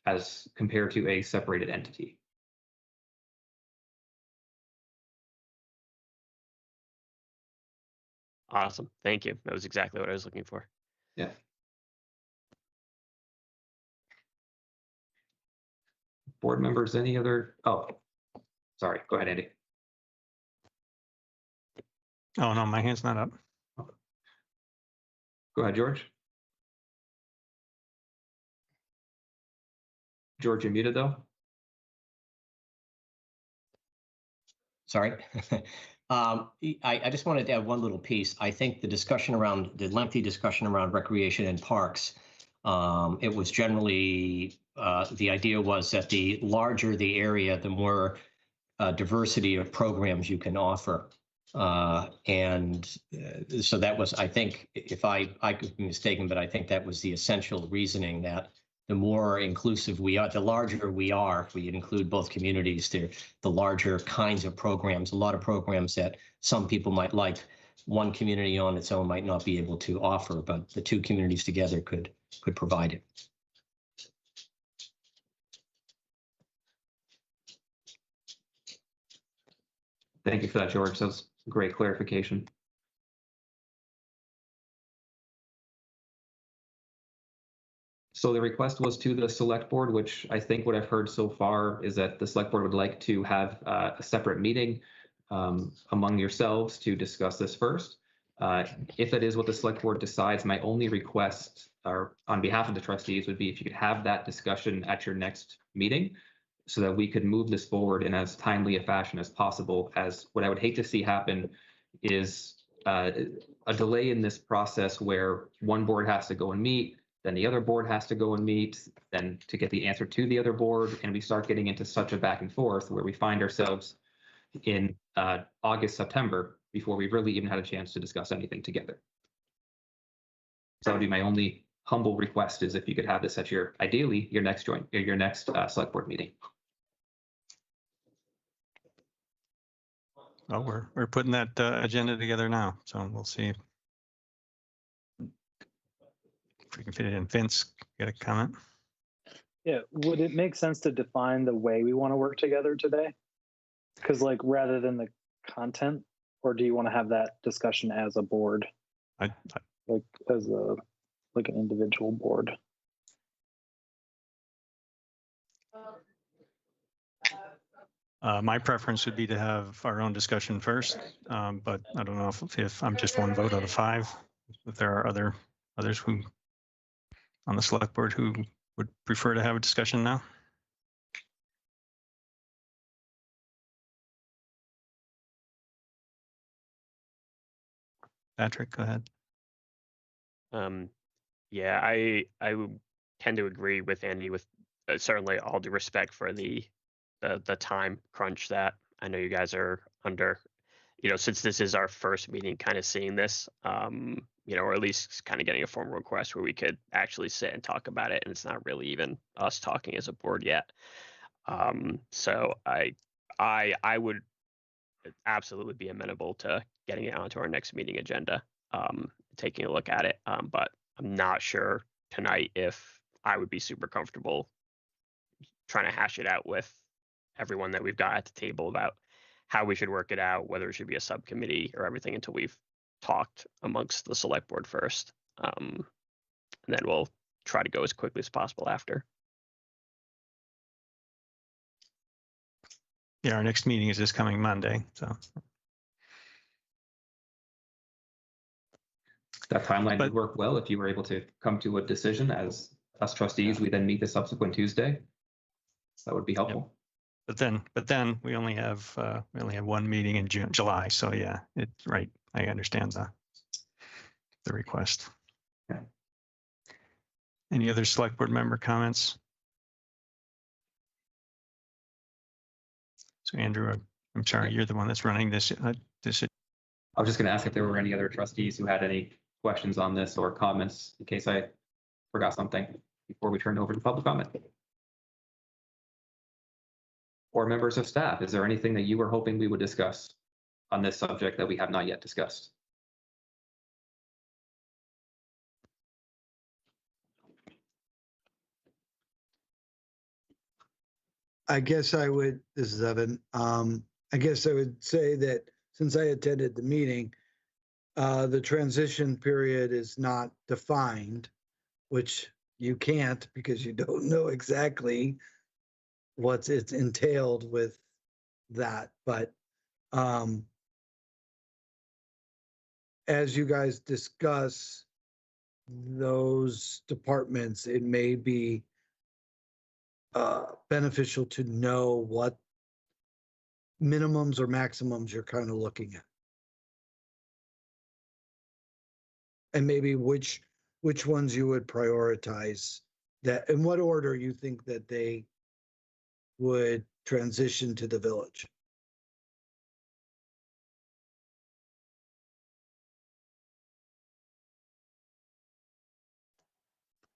as compared to a separated entity. Awesome. Thank you. That was exactly what I was looking for. Yeah. Board members, any other? Oh, sorry. Go ahead, Andy. Oh, no, my hand's not up. Go ahead, George. George, you're muted, though. Sorry. I just wanted to add one little piece. I think the lengthy discussion around recreation and parks It was generally, the idea was that the larger the area, the more diversity of programs you can offer. So that was, I think, if I could be mistaken, but I think that was the essential reasoning, that the more inclusive we are, the larger we are, if we include both communities, the larger kinds of programs, a lot of programs that some people might like, one community on its own might not be able to offer, but the two communities together could provide it. Thank you for that, George. That was great clarification. So the request was to the select board, which I think what I've heard so far is that the select board would like to have a separate meeting among yourselves to discuss this first. If it is what the select board decides, my only request on behalf of the trustees would be if you could have that discussion at your next meeting so that we could move this forward in as timely a fashion as possible. As what I would hate to see happen is a delay in this process where one board has to go and meet, then the other board has to go and meet, then to get the answer to the other board, and we start getting into such a back and forth where we find ourselves in August, September, before we really even had a chance to discuss anything together. So that would be my only humble request, is if you could have this at ideally your next select board meeting. Well, we're putting that agenda together now, so we'll see if we can fit it in. Vince, get a comment? Yeah, would it make sense to define the way we want to work together today? Because like, rather than the content, or do you want to have that discussion as a board? Like as a, like an individual board? My preference would be to have our own discussion first, but I don't know if I'm just one vote out of 5, if there are others who on the select board who would prefer to have a discussion now. Patrick, go ahead. Yeah, I would tend to agree with Andy, with certainly all due respect for the time crunch that I know you guys are under. Since this is our first meeting kind of seeing this, or at least kind of getting a formal request where we could actually sit and talk about it, and it's not really even us talking as a board yet. So I would absolutely be amenable to getting it onto our next meeting agenda, taking a look at it. But I'm not sure tonight if I would be super comfortable trying to hash it out with everyone that we've got at the table about how we should work it out, whether it should be a subcommittee or everything, until we've talked amongst the select board first. And then we'll try to go as quickly as possible after. Yeah, our next meeting is this coming Monday, so. That timeline would work well if you were able to come to a decision as us trustees. We then meet the subsequent Tuesday. That would be helpful. Yep. But then we only have one meeting in July. So yeah, it's right. I understand the request. Okay. Any other select board member comments? So Andrew, I'm sorry, you're the one that's running this. I was just going to ask if there were any other trustees who had any questions on this or comments in case I forgot something before we turn over to public comment. Or members of staff, is there anything that you were hoping we would discuss on this subject that we have not yet discussed? I guess this is Evan. I guess I would say that since I attended the meeting, the transition period is not defined, which you can't because you don't know exactly what's it's entailed with that. But as you guys discuss those departments, it may be beneficial to know what minimums or maximums you're kind of looking at. And maybe which which ones you would prioritize, that in what order you think that they would transition to the village.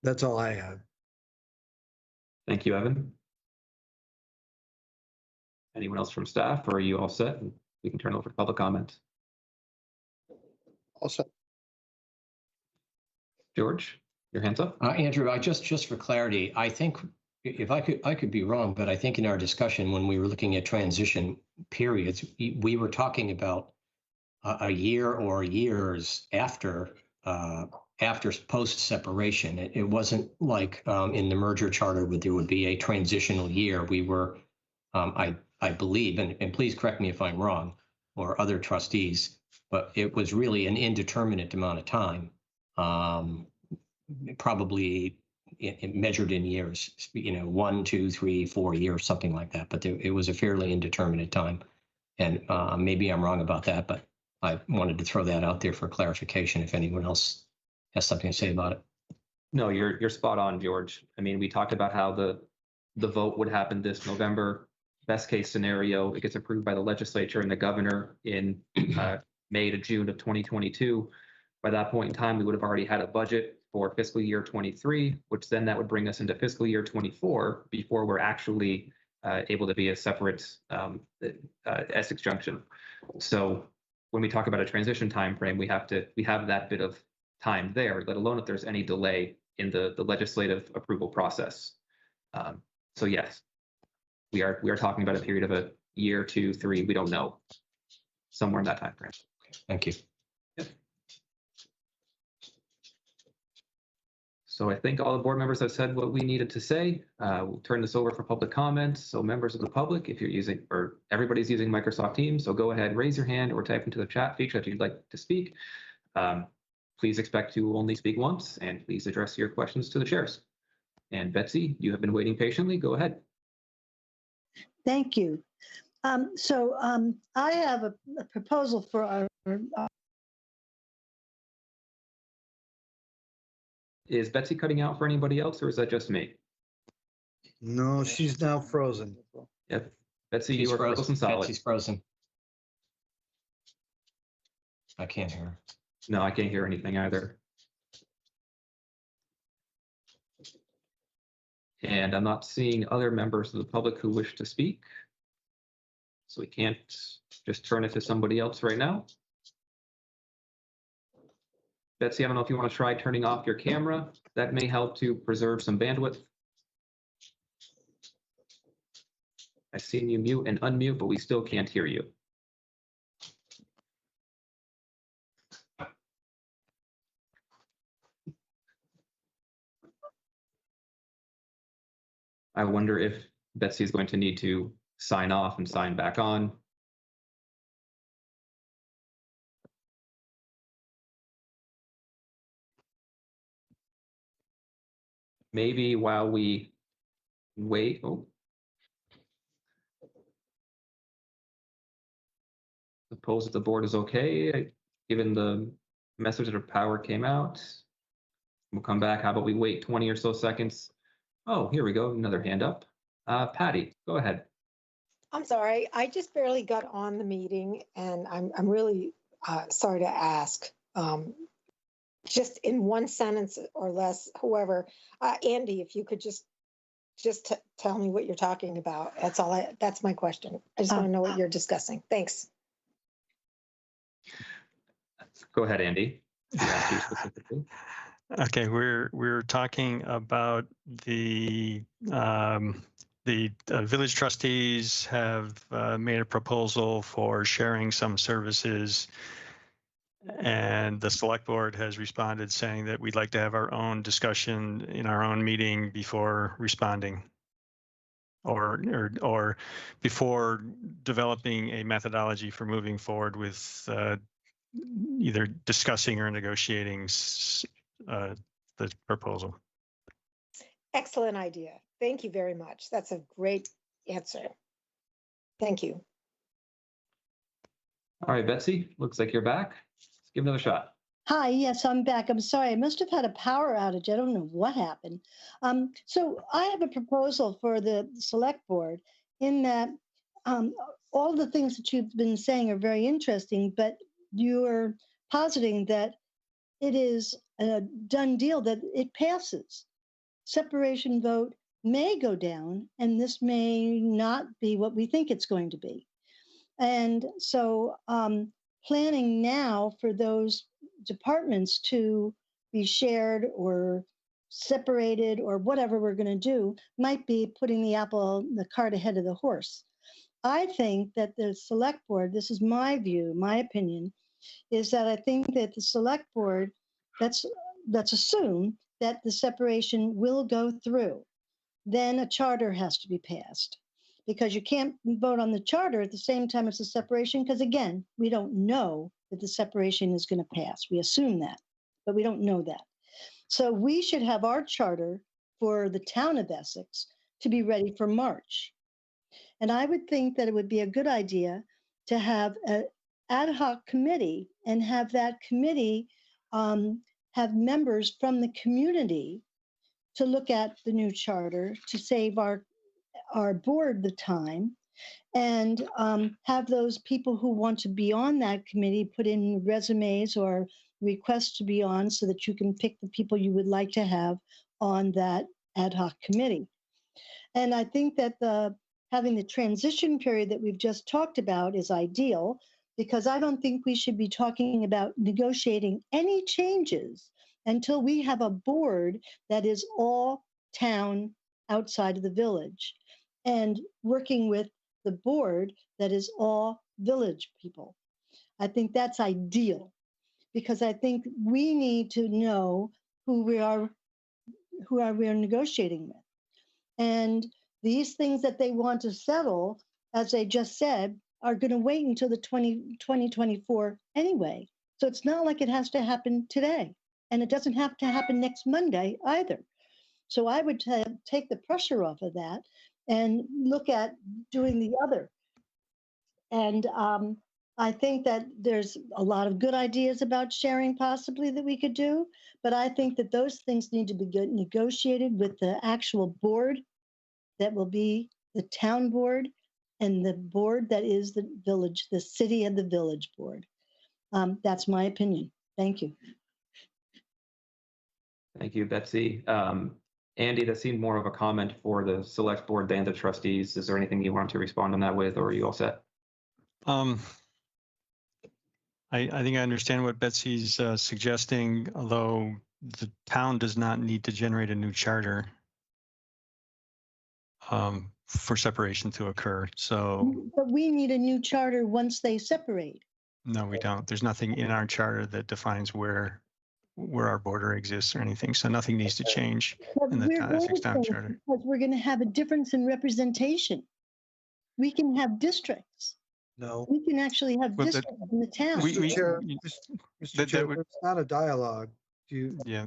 That's all I have. Thank you, Evan. Anyone else from staff, or are you all set? We can turn over to public comment. All set. George, your hands up. Andrew, I just for clarity, I think if I could be wrong, but I think in our discussion when we were looking at transition periods, we were talking about a year or years after post separation. It wasn't like in the merger charter where there would be a transitional year. We were, I believe, and please correct me if I'm wrong, or other trustees, but it was really an indeterminate amount of time, probably measured in years, 1, 2, 3, 4 years, something like that. But it was a fairly indeterminate time. And maybe I'm wrong about that, but I wanted to throw that out there for clarification if anyone else has something to say about it. No, you're spot on, George. I mean, we talked about how the vote would happen this November. Best case scenario, it gets approved by the legislature and the governor in May to June of 2022. By that point in time, we would have already had a budget for fiscal year 23, which then that would bring us into fiscal year 24 before we're actually able to be a separate Essex Junction. So when we talk about a transition time frame, we have that bit of time there, let alone if there's any delay in the legislative approval process. So yes, we are talking about a period of a year, 2, 3, we don't know, somewhere in that time frame. Thank you. Yep. So I think all the board members have said what we needed to say. We'll turn this over for public comment. So members of the public, if you're using, or everybody's using Microsoft Teams, so go ahead, raise your hand or type into the chat feature if you'd like to speak. Please expect to only speak once, and please address your questions to the chairs. And Betsy, you have been waiting patiently. Go ahead. Thank you. I have a proposal for our Is Betsy cutting out for anybody else, or is that just me? No, she's now frozen. Yep. Betsy, you are frozen solid. Betsy's frozen. I can't hear her. No, I can't hear anything either. And I'm not seeing other members of the public who wish to speak. So we can't just turn it to somebody else right now. Betsy, I don't know if you want to try turning off your camera. That may help to preserve some bandwidth. I've seen you mute and unmute, but we still can't hear you. I wonder if Betsy is going to need to sign off and sign back on. Maybe while we wait, suppose that the board is okay, given the message that power came out. We'll come back. How about we wait 20 or so seconds? Oh, here we go. Another hand up. Patty, go ahead. I'm sorry. I just barely got on the meeting, and I'm really sorry to ask. Just in one sentence or less, whoever, Andy, if you could just tell me what you're talking about. That's all. That's my question. I just want to know what you're discussing. Thanks. Go ahead, Andy. Okay, we're talking about the village trustees have made a proposal for sharing some services, and the select board has responded saying that we'd like to have our own discussion in our own meeting before responding, or before developing a methodology for moving forward with either discussing or negotiating the proposal. Excellent idea. Thank you very much. That's a great answer. Thank you. All right, Betsy, looks like you're back. Let's give another shot. Hi, yes, I'm back. I'm sorry. I must have had a power outage. I don't know what happened. So I have a proposal for the select board in that all the things that you've been saying are very interesting, but you're positing that it is a done deal, that it passes. Separation vote may go down, and this may not be what we think it's going to be. And so planning now for those departments to be shared or separated or whatever we're going to do might be putting the cart ahead of the horse. I think that the select board, this is my view, my opinion, is that I think that the select board, let's assume that the separation will go through. Then a charter has to be passed, because you can't vote on the charter at the same time as the separation, because again, we don't know that the separation is going to pass. We assume that, but we don't know that. So we should have our charter for the town of Essex to be ready for March. And I would think that it would be a good idea to have an ad hoc committee and have that committee have members from the community to look at the new charter, to save our board the time, and have those people who want to be on that committee put in resumes or requests to be on, so that you can pick the people you would like to have on that ad hoc committee. And I think that having the transition period that we've just talked about is ideal, because I don't think we should be talking about negotiating any changes until we have a board that is all town outside of the village, and working with the board that is all village people. I think that's ideal, because I think we need to know who we are negotiating with. And these things that they want to settle, as they just said, are going to wait until the 2024 anyway. So it's not like it has to happen today, and it doesn't have to happen next Monday either. So I would take the pressure off of that and look at doing the other. And I think that there's a lot of good ideas about sharing possibly that we could do, but I think that those things need to be negotiated with the actual board that will be the town board, and the board that is the village, the city of the village board. That's my opinion. Thank you. Thank you, Betsy. Andy, that seemed more of a comment for the select board than the trustees. Is there anything you want to respond on that with, or are you all set? I think I understand what Betsy's suggesting, although the town does not need to generate a new charter for separation to occur. So, but we need a new charter once they separate. No, we don't. There's nothing in our charter that defines where our border exists or anything. So nothing needs to change in the Essex Town Charter. Because we're going to have a difference in representation. We can have districts. No. We can actually have districts in the town. Mr. Chair, it's not a dialogue. Yeah.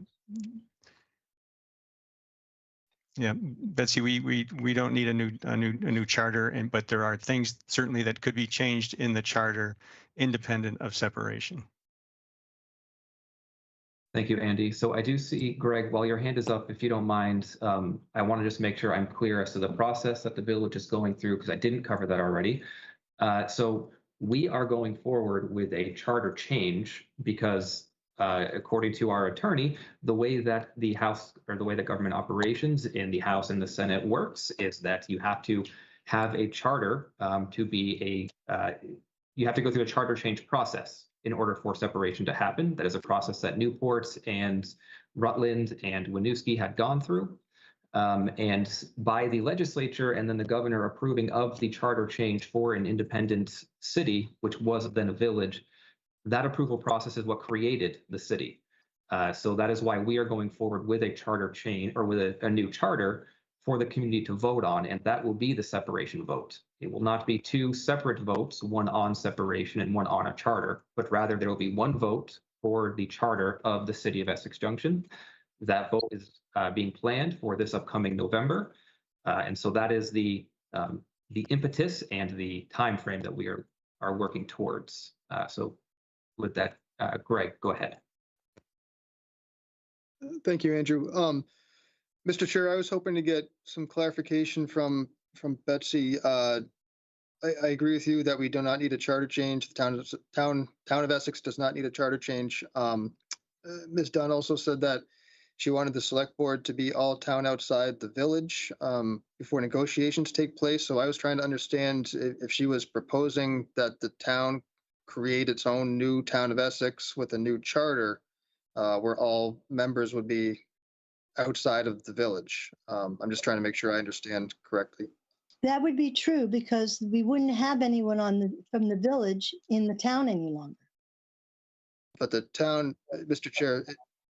Yeah, Betsy, we don't need a new charter, but there are things certainly that could be changed in the charter independent of separation. Thank you, Andy. So I do see, Greg, while your hand is up, if you don't mind, I want to just make sure I'm clear as to the process that the village is going through, because I didn't cover that already. So we are going forward with a charter change because according to our attorney, the way that the House, or the way that government operations in the House and the Senate works is that you have to have a charter to be you have to go through a charter change process in order for separation to happen. That is a process that Newport and Rutland and Winooski had gone through. And by the legislature and then the governor approving of the charter change for an independent city, which was then a village, that approval process is what created the city. So that is why we are going forward with a charter change, or with a new charter for the community to vote on, and that will be the separation vote. It will not be two separate votes, one on separation and one on a charter, but rather there will be one vote for the charter of the city of Essex Junction. That vote is being planned for this upcoming November, and so that is the impetus and the time frame that we are working towards. So with that, Greg, go ahead. Thank you, Andrew. Mr. Chair, I was hoping to get some clarification from Betsy. I agree with you that we do not need a charter change. The town of Essex does not need a charter change. Ms. Dunn also said that she wanted the select board to be all town outside the village before negotiations take place. So I was trying to understand if she was proposing that the town create its own new town of Essex with a new charter where all members would be outside of the village. I'm just trying to make sure I understand correctly. That would be true because we wouldn't have anyone from the village in the town any longer. But the town, Mr. Chair,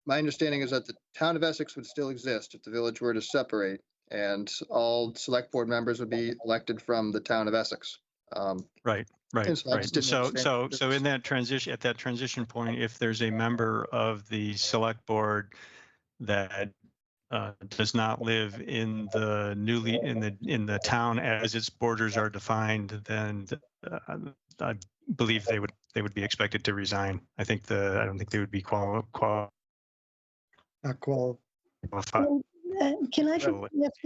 my understanding is that the town of Essex would still exist if the village were to separate, and all select board members would be elected from the town of Essex. Right. So in that transition, at that transition point, if there's a member of the select board that does not live in the in the town as its borders are defined, then I believe they would be expected to resign. I don't think they would be qualified. Can I ask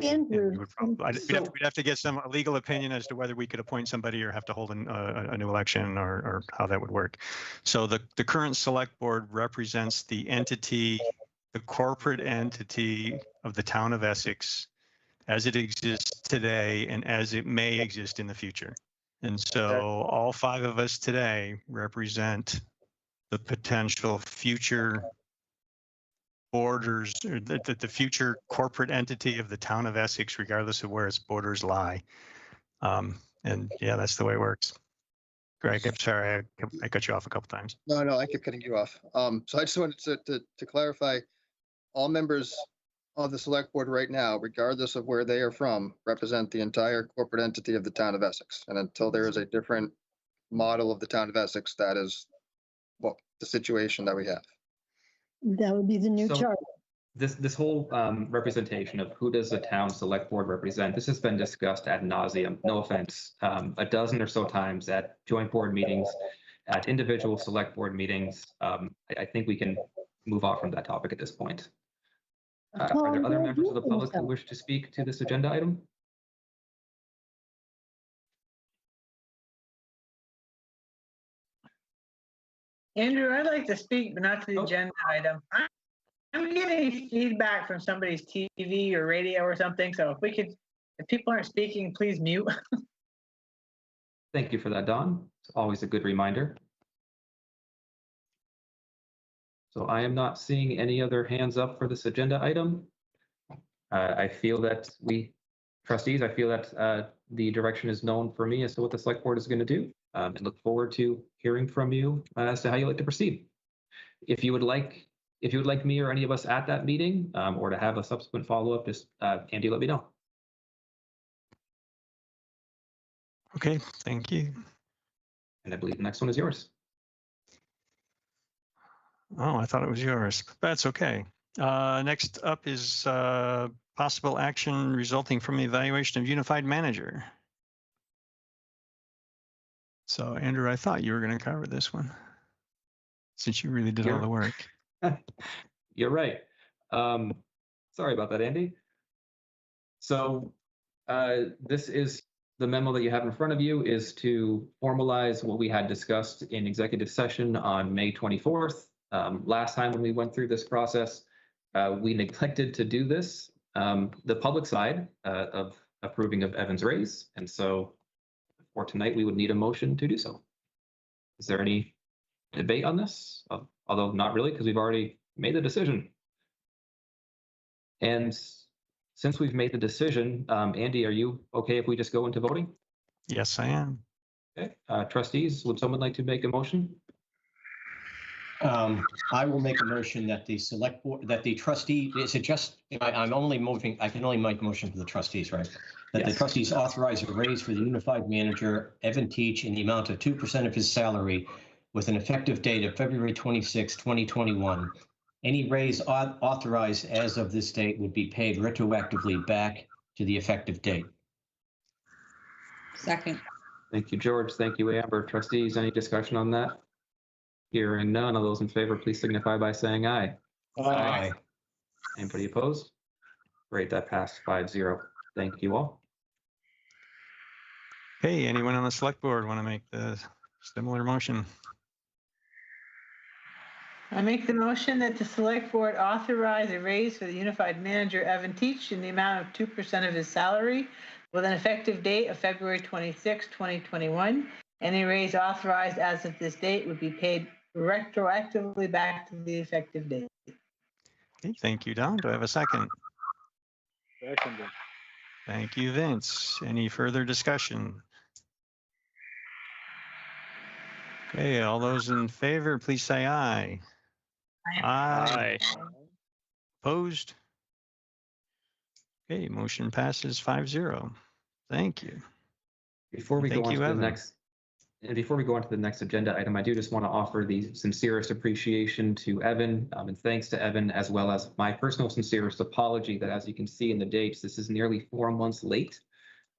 Andrew? We'd have to get some legal opinion as to whether we could appoint somebody or have to hold a new election or how that would work. So the current select board represents the entity, the corporate entity of the town of Essex as it exists today and as it may exist in the future. And so all five of us today represent the potential future borders, or the future corporate entity of the town of Essex, regardless of where its borders lie. And yeah, that's the way it works. Greg, I'm sorry, I cut you off a couple times. No, I kept cutting you off. So I just wanted to clarify, all members of the select board right now, regardless of where they are from, represent the entire corporate entity of the town of Essex. And until there is a different model of the town of Essex, that is the situation that we have. That would be the new charter. This whole representation of who does the town select board represent, this has been discussed ad nauseum, no offense, a dozen or so times at joint board meetings, at individual select board meetings. I think we can move off from that topic at this point. Are there other members of the public who wish to speak to this agenda item? Andrew, I'd like to speak, but not to the agenda item. I'm getting feedback from somebody's TV or radio or something. So if people aren't speaking, please mute. Thank you for that, Don. It's always a good reminder. So I am not seeing any other hands up for this agenda item. I feel that trustees, the direction is known for me as to what the select board is going to do, and look forward to hearing from you as to how you like to proceed. If you would like me or any of us at that meeting, or to have a subsequent follow-up, just Andy, let me know. Okay, thank you. And I believe the next one is yours. Oh, I thought it was yours. That's okay. Next up is possible action resulting from the evaluation of unified manager. So, Andrew, I thought you were going to cover this one since you really did all the work. You're right. Sorry about that, Andy. So this is the memo that you have in front of you is to formalize what we had discussed in executive session on May 24th. Last time when we went through this process, we neglected to do this, the public side of approving of Evan's raise. And so for tonight, we would need a motion to do so. Is there any debate on this? Although not really, because we've already made the decision. And since we've made the decision, Andy, are you okay if we just go into voting? Yes, I am. Okay. Trustees, would someone like to make a motion? I will make a motion that the select board, that the trustee, is it just, I can only make a motion for the trustees, right? That the trustees authorize a raise for the unified manager, Evan Teach, in the amount of 2% of his salary with an effective date of February 26, 2021. Any raise authorized as of this date would be paid retroactively back to the effective date. Second. Thank you, George. Thank you, Amber. Trustees, any discussion on that? Hearing none, all those in favor, please signify by saying aye. Aye. Anybody opposed? Great, that passed 5-0. Thank you all. Hey, anyone on the select board want to make the similar motion? I make the motion that the select board authorize a raise for the unified manager Evan Teach in the amount of 2% of his salary with an effective date of February 26, 2021. Any raise authorized as of this date would be paid retroactively back to the effective date. Okay, thank you, Don. Do I have a second? Seconded. Thank you, Vince. Any further discussion? Okay, all those in favor, please say aye. Aye. Opposed? Okay, motion passes 5-0. Thank you. Before we Thank go on you, to the Evan. next, and before we go on to the next agenda item, I do just want to offer the sincerest appreciation to Evan, and thanks to Evan, as well as my personal sincerest apology that, as you can see in the dates, this is nearly 4 months late.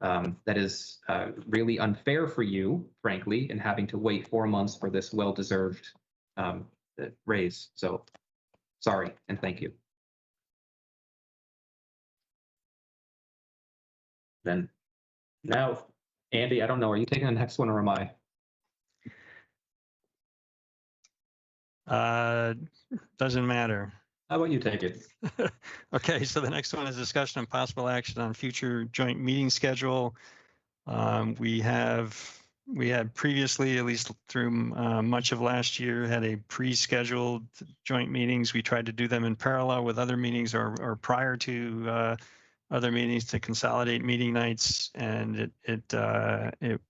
That is really unfair for you, frankly, in having to wait 4 months for this well-deserved raise. So sorry, and thank you. Then now, Andy, I don't know, are you taking the next one or am I? Doesn't matter. How about you take it? Okay, so the next one is discussion and possible action on future joint meeting schedule. We had previously, at least through much of last year, had a pre-scheduled joint meetings. We tried to do them in parallel with other meetings or prior to other meetings to consolidate meeting nights, and it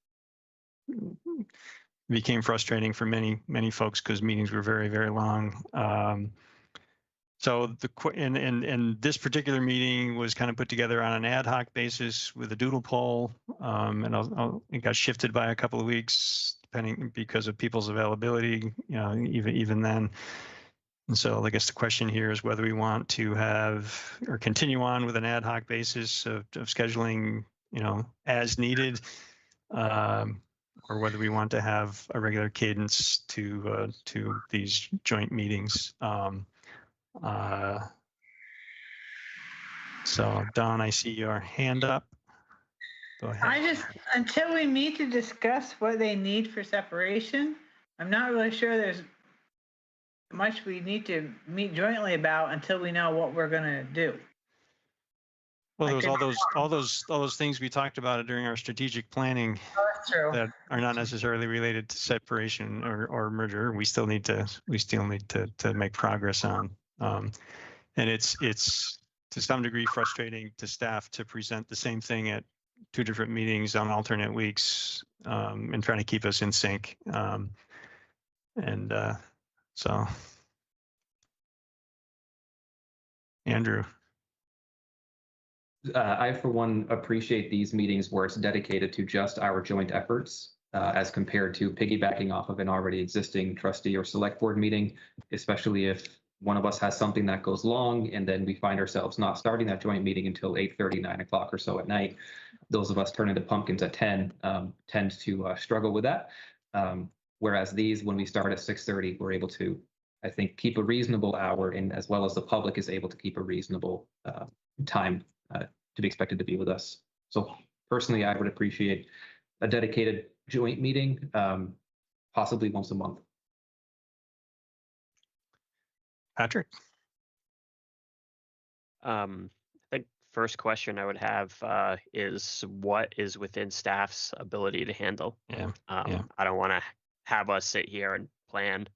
became frustrating for many folks because meetings were very, very long. So and this particular meeting was kind of put together on an ad hoc basis with a doodle poll, and it got shifted by a couple of weeks depending because of people's availability, even then. And so I guess the question here is whether we want to have or continue on with an ad hoc basis of scheduling, as needed, or whether we want to have a regular cadence to these joint meetings. So Don, I see your hand up. Go ahead. Until we meet to discuss what they need for separation, I'm not really sure there's much we need to meet jointly about until we know what we're gonna do. Well, there was all those things we talked about during our strategic planning that are not necessarily related to separation or merger. We still need to make progress on. And it's to some degree frustrating to staff to present the same thing at 2 different meetings on alternate weeks, and trying to keep us in sync. So, Andrew. I, for one, appreciate these meetings where it's dedicated to just our joint efforts, as compared to piggybacking off of an already existing trustee or select board meeting, especially if one of us has something that goes long and then we find ourselves not starting that joint meeting until 8:30, 9 o'clock or so at night. Those of us turn into pumpkins at 10 tend to struggle with that. Whereas these, when we start at 6:30, we're able to, I think, keep a reasonable hour, and as well as the public is able to keep a reasonable time to be expected to be with us. So personally, I would appreciate a dedicated joint meeting, possibly once a month. Patrick? I think first question I would have is what is within staff's ability to handle? Yeah. I don't want to have us sit here and plan.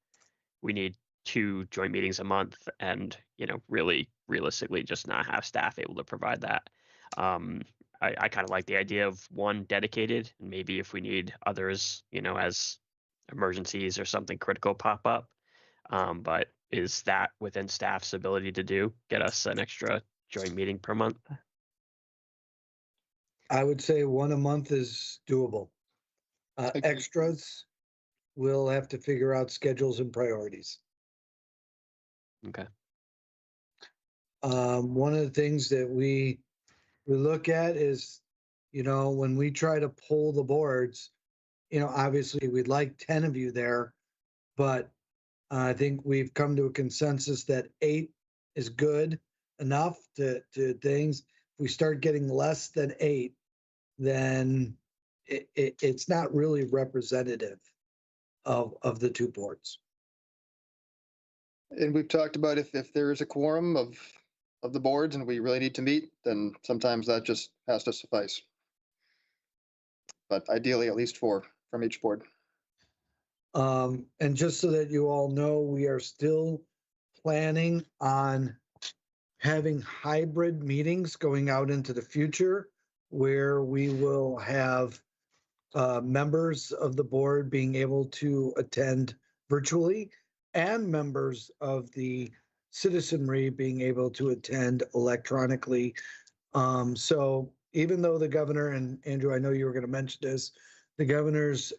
We need 2 joint meetings a month and, really realistically just not have staff able to provide that. I kind of like the idea of one dedicated, and maybe if we need others, as emergencies or something critical pop up. But is that within staff's ability to do, get us an extra joint meeting per month? I would say 1 a month is doable. Extras, we'll have to figure out schedules and priorities. Okay. One of the things that we look at is, when we try to pull the boards, obviously we'd like 10 of you there, but I think we've come to a consensus that 8 is good, enough to things. If we start getting less than 8, then it's not really representative of the 2 boards. And we've talked about if there is a quorum of the boards and we really need to meet, then sometimes that just has to suffice. But ideally, at least 4 from each board. And just so that you all know, we are still planning on having hybrid meetings going out into the future, where we will have members of the board being able to attend virtually and members of the citizenry being able to attend electronically. So even though the governor, and Andrew, I know you were going to mention this, the governor's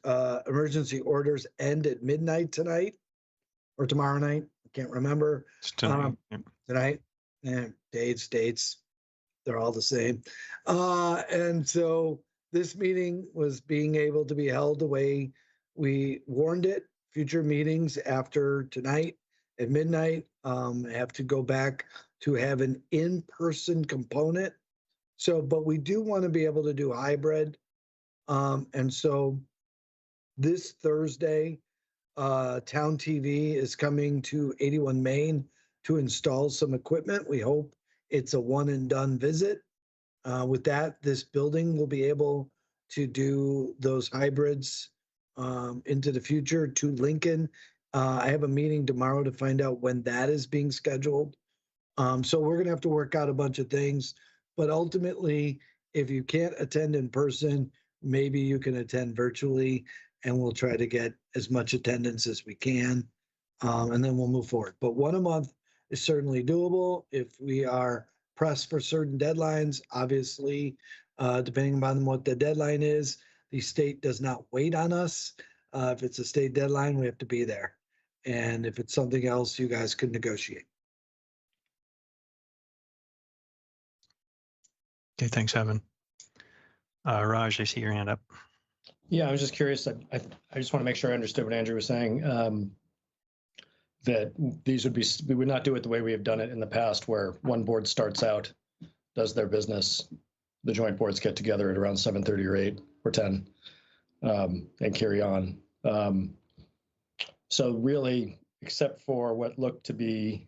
emergency orders end at midnight tonight or tomorrow night. I can't remember. It's tonight. Tonight. Dates, they're all the same. And so this meeting was being able to be held the way we warned it. Future meetings after tonight at midnight have to go back to have an in-person component. So, but we do want to be able to do hybrid. And so this Thursday, Town TV is coming to 81 Main to install some equipment. We hope it's a one and done visit. With that, this building will be able to do those hybrids into the future to Lincoln. I have a meeting tomorrow to find out when that is being scheduled. So we're going to have to work out a bunch of things. But ultimately, if you can't attend in person, maybe you can attend virtually, and we'll try to get as much attendance as we can, and then we'll move forward. But 1 a month is certainly doable. If we are pressed for certain deadlines, obviously, depending upon what the deadline is, the state does not wait on us. If it's a state deadline, we have to be there. And if it's something else, you guys could negotiate. Okay, thanks, Evan. Raj, I see your hand up. Yeah, I was just curious. I just want to make sure I understood what Andrew was saying. That these would be, we would not do it the way we have done it in the past, where one board starts out, does their business, the joint boards get together at around 7:30 or 8 or 10, and carry on. So really, except for what looked to be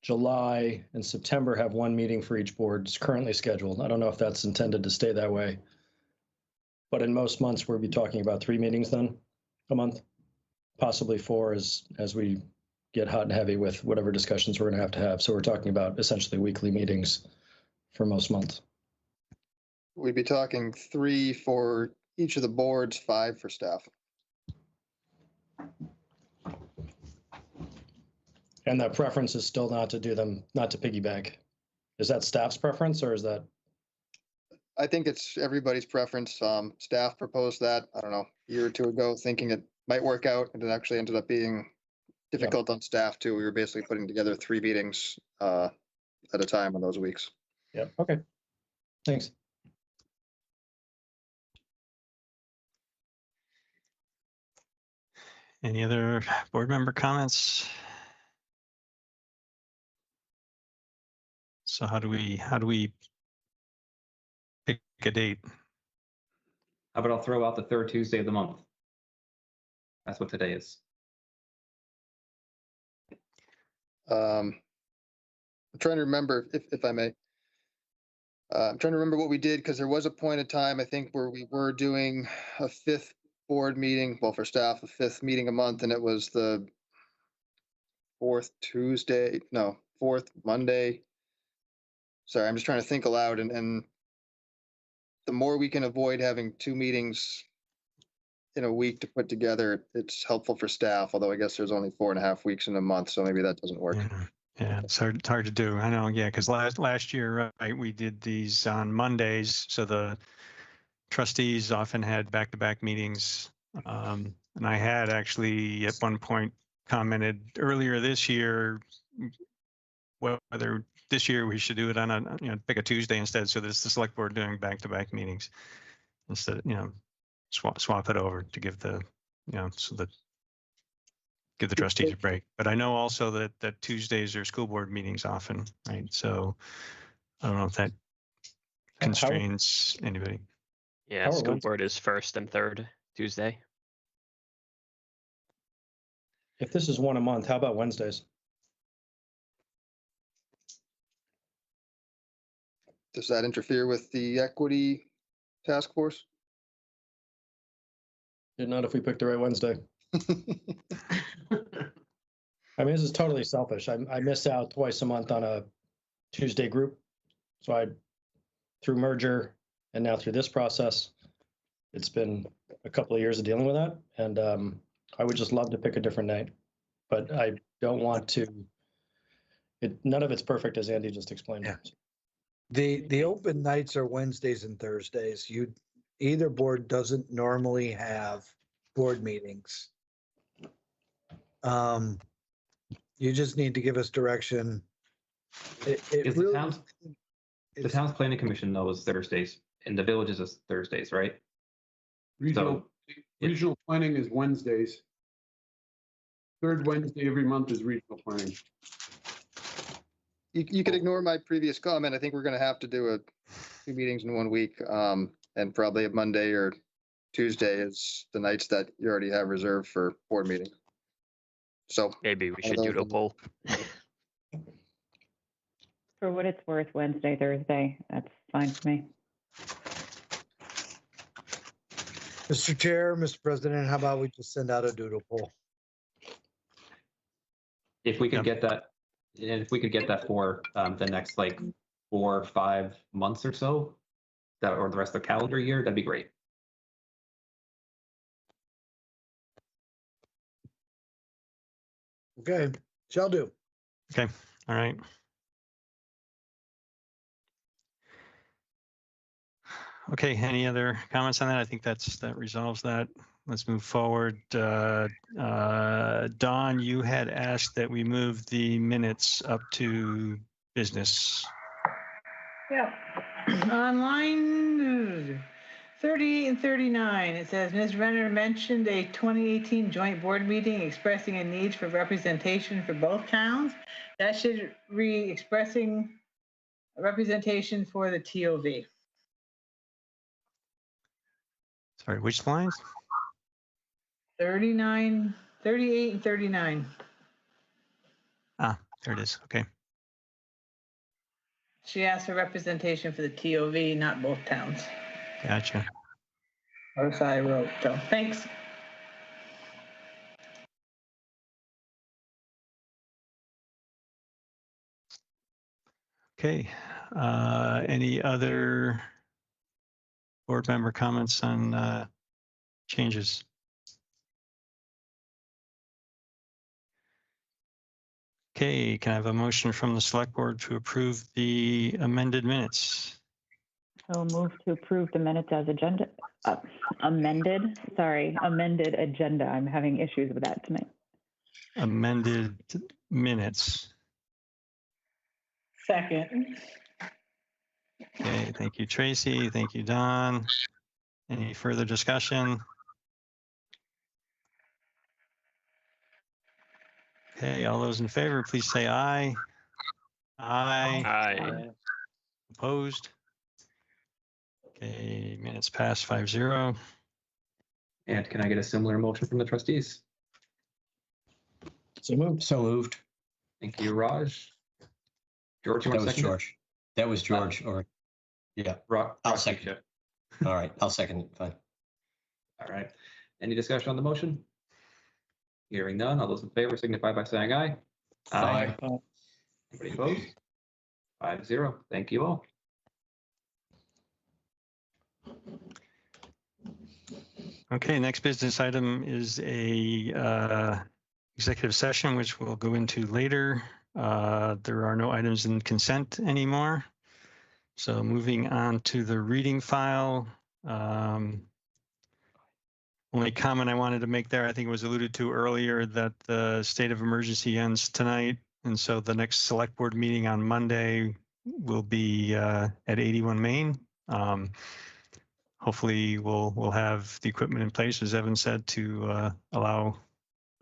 July and September, have one meeting for each board. It's currently scheduled. I don't know if that's intended to stay that way. But in most months, we'll be talking about 3 meetings then a month, possibly 4 as we get hot and heavy with whatever discussions we're going to have. So we're talking about essentially weekly meetings for most months. We'd be talking 3 for each of the boards, 5 for staff. And the preference is still not to do them, not to piggyback. Is that staff's preference, or is that? I think it's everybody's preference. Staff proposed that, I don't know, a year or 2 ago, thinking it might work out, and it actually ended up being difficult on staff too. We were basically putting together 3 meetings at a time in those weeks. Yeah, okay. Thanks. Any other board member comments? So how do we pick a date? How about I'll throw out the 3rd Tuesday of the month? That's what today is. I'm trying to remember, if I may. I'm trying to remember what we did, because there was a point in time, I think, where we were doing a 5th board meeting, well, for staff, a 5th meeting a month, and it was the 4th Monday. Sorry, I'm just trying to think aloud, and the more we can avoid having 2 meetings in a week to put together, it's helpful for staff, although I guess there's only 4.5 weeks in a month, so maybe that doesn't work. Yeah, it's hard to do. I know, yeah, because last year, right, we did these on Mondays, so the trustees often had back-to-back meetings. And I had actually at one point commented earlier this year whether this year we should do it on pick a Tuesday instead, so that it's the select board doing back-to-back meetings instead, swap it over to give the, so that give the trustees a break. But I know also that Tuesdays are school board meetings often, right? So I don't know if that constrains anybody. Yeah, school board is first and third Tuesday. If this is one a month, how about Wednesdays? Does that interfere with the equity task force? Not if we pick the right Wednesday. I mean, this is totally selfish. I miss out twice a month on a Tuesday group. So through merger and now through this process, it's been a couple of years of dealing with that. And I would just love to pick a different night, but I don't want to. None of it's perfect, as Andy just explained. Yeah. The open nights are Wednesdays and Thursdays. Either board doesn't normally have board meetings. You just need to give us direction. The town's planning commission knows Thursdays, and the villages is Thursdays, right? Regional planning is Wednesdays. Third Wednesday every month is regional planning. You could ignore my previous comment. I think we're going to have to do 2 meetings in 1 week, and probably a Monday or Tuesday is the nights that you already have reserved for board meeting. So maybe we should do a poll. For what it's worth, Wednesday, Thursday, that's fine for me. Mr. Chair, Mr. President, how about we just send out a doodle poll? If we could get that, and if we could get that for the next 4 or 5 months or so, or the rest of the calendar year, that'd be great. Okay, shall do. Okay, all right. Okay, any other comments on that? I think that resolves that. Let's move forward. Dawn, you had asked that we move the minutes up to business. Yeah. On line 38 and 39, it says, Ms. Renner mentioned a 2018 joint board meeting expressing a need for representation for both towns. That should read expressing representation for the TOV. Sorry, which lines? 38 and 39. Ah, there it is. Okay. She asked for representation for the TOV, not both towns. Gotcha. Or so I wrote. So thanks. Okay. Any other board member comments on changes? Okay, can I have a motion from the select board to approve the amended minutes? So move to approve the minutes as agenda, amended agenda. I'm having issues with that tonight. Amended minutes. Second. Okay, thank you, Tracy. Thank you, Don. Any further discussion? Okay, all those in favor, please say aye. Aye. Aye. Opposed? Okay, minutes pass 5-0. And can I get a similar motion from the trustees? So moved. Thank you, Raj. George, you want to second George. That was George, or yeah. I'll second it. All right, I'll second it. Fine. All right. Any discussion on the motion? Hearing none, all those in favor signify by saying aye. Aye. Anybody opposed? 5-0. Thank you all. Okay, next business item is a executive session, which we'll go into later. There are no items in consent anymore. So moving on to the reading file. Only comment I wanted to make there, I think it was alluded to earlier, that the state of emergency ends tonight. And so the next select board meeting on Monday will be at 81 Main. Hopefully we'll have the equipment in place, as Evan said, to allow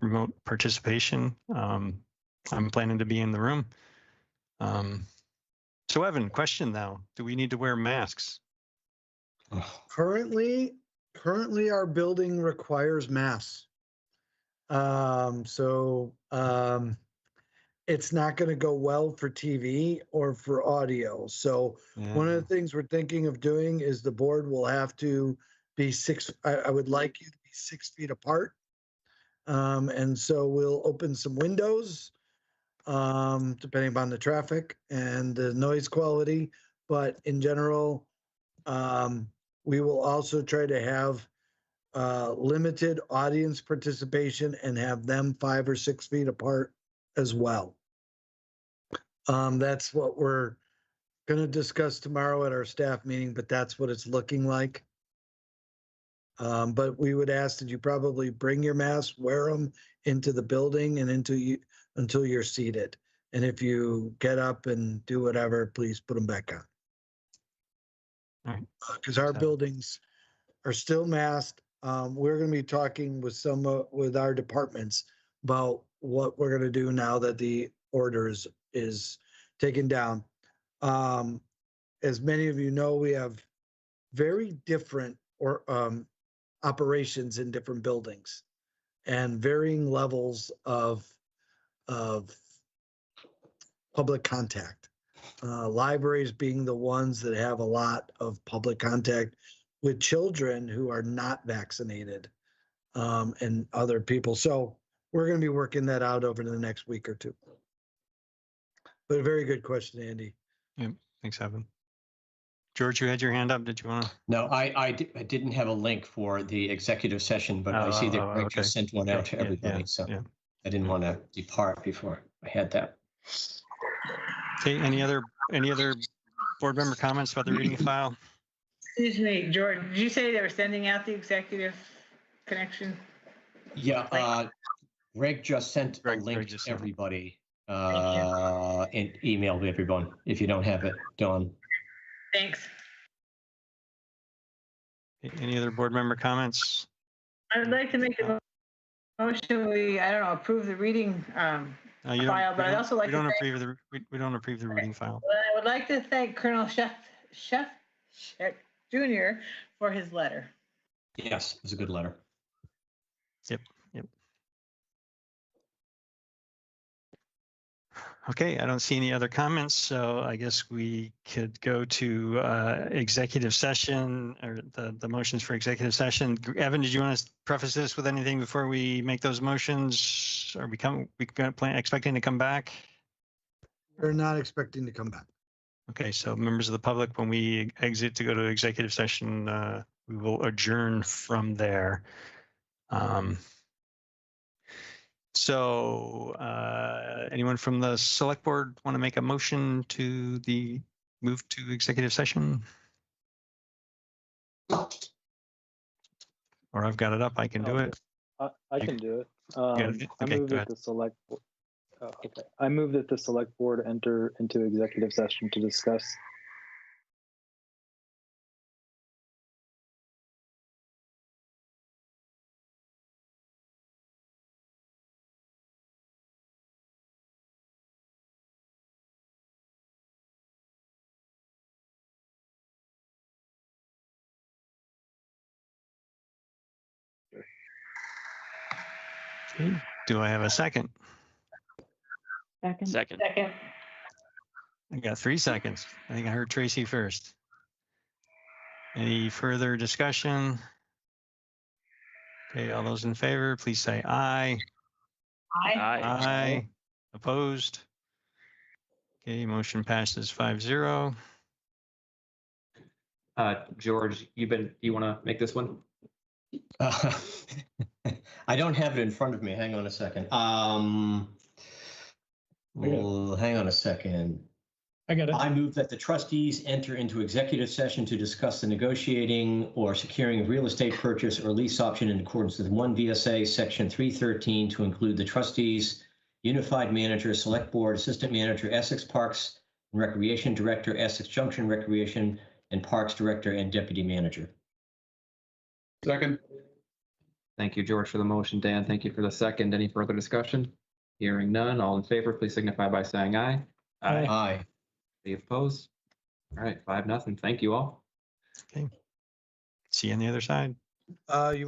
remote participation. I'm planning to be in the room. So Evan, question now, do we need to wear masks? Currently our building requires masks. It's not going to go well for TV or for audio. So one of the things we're thinking of doing is the board will have to be I would like you to be 6 feet apart. And so we'll open some windows, depending upon the traffic and the noise quality. But in general, we will also try to have limited audience participation and have them 5 or 6 feet apart as well. That's what we're going to discuss tomorrow at our staff meeting, but that's what it's looking like. But we would ask that you probably bring your mask, wear them into the building and until you're seated. And if you get up and do whatever, please put them back on. All right. Because our buildings are still masked. We're going to be talking with with our departments about what we're going to do now that the order is taken down. As many of you know, we have very different operations in different buildings and varying levels of public contact. Libraries being the ones that have a lot of public contact with children who are not vaccinated, and other people. So we're going to be working that out over the next week or two. But a very good question, Andy. Yeah, thanks, Evan. George, you had your hand up. Did you want to? No, I didn't have a link for the executive session, but I see that Greg just sent one out to everybody. So I didn't want to depart before I had that. Okay, any other board member comments about the reading file? Excuse me, George, did you say they were sending out the executive connection? Yeah, Greg just sent a link to everybody and emailed everyone. If you don't have it, Dawn. Thanks. Any other board member comments? I would like to make a motion. We approve the reading file, but I'd also like to we don't approve the reading file. Well, I would like to thank Colonel Chef Jr. for his letter. Yes, it was a good letter. Yep. Okay, I don't see any other comments, so I guess we could go to executive session, or the motions for executive session. Evan, did you want to preface this with anything before we make those motions? Are we expecting to come back? We're not expecting to come back. Okay, so members of the public, when we exit to go to executive session, we will adjourn from there. So anyone from the select board want to make a motion to move to executive session? Or I've got it up, I can do it. I can do it. Okay, I move that the select board. I move that the select board enter into executive session to discuss. Okay. Do I have a second? Second. I got 3 seconds. I think I heard Tracy first. Any further discussion? Okay, all those in favor, please say aye. Aye. Opposed? Okay, motion passes 5-0. George, you want to make this one? I don't have it in front of me. Hang on a second. Hang on a second. I got it. I move that the trustees enter into executive session to discuss the negotiating or securing of real estate purchase or lease option in accordance with 1 VSA section 313 to include the trustees, unified manager, select board, assistant manager, Essex Parks and Recreation Director, Essex Junction Recreation and Parks Director, and deputy manager. Second. Thank you, George, for the motion. Dan, thank you for the second. Any further discussion? Hearing none. All in favor, please signify by saying aye. Aye. Any opposed? All right, 5-0. Thank you all. Okay. See you on the other side. You.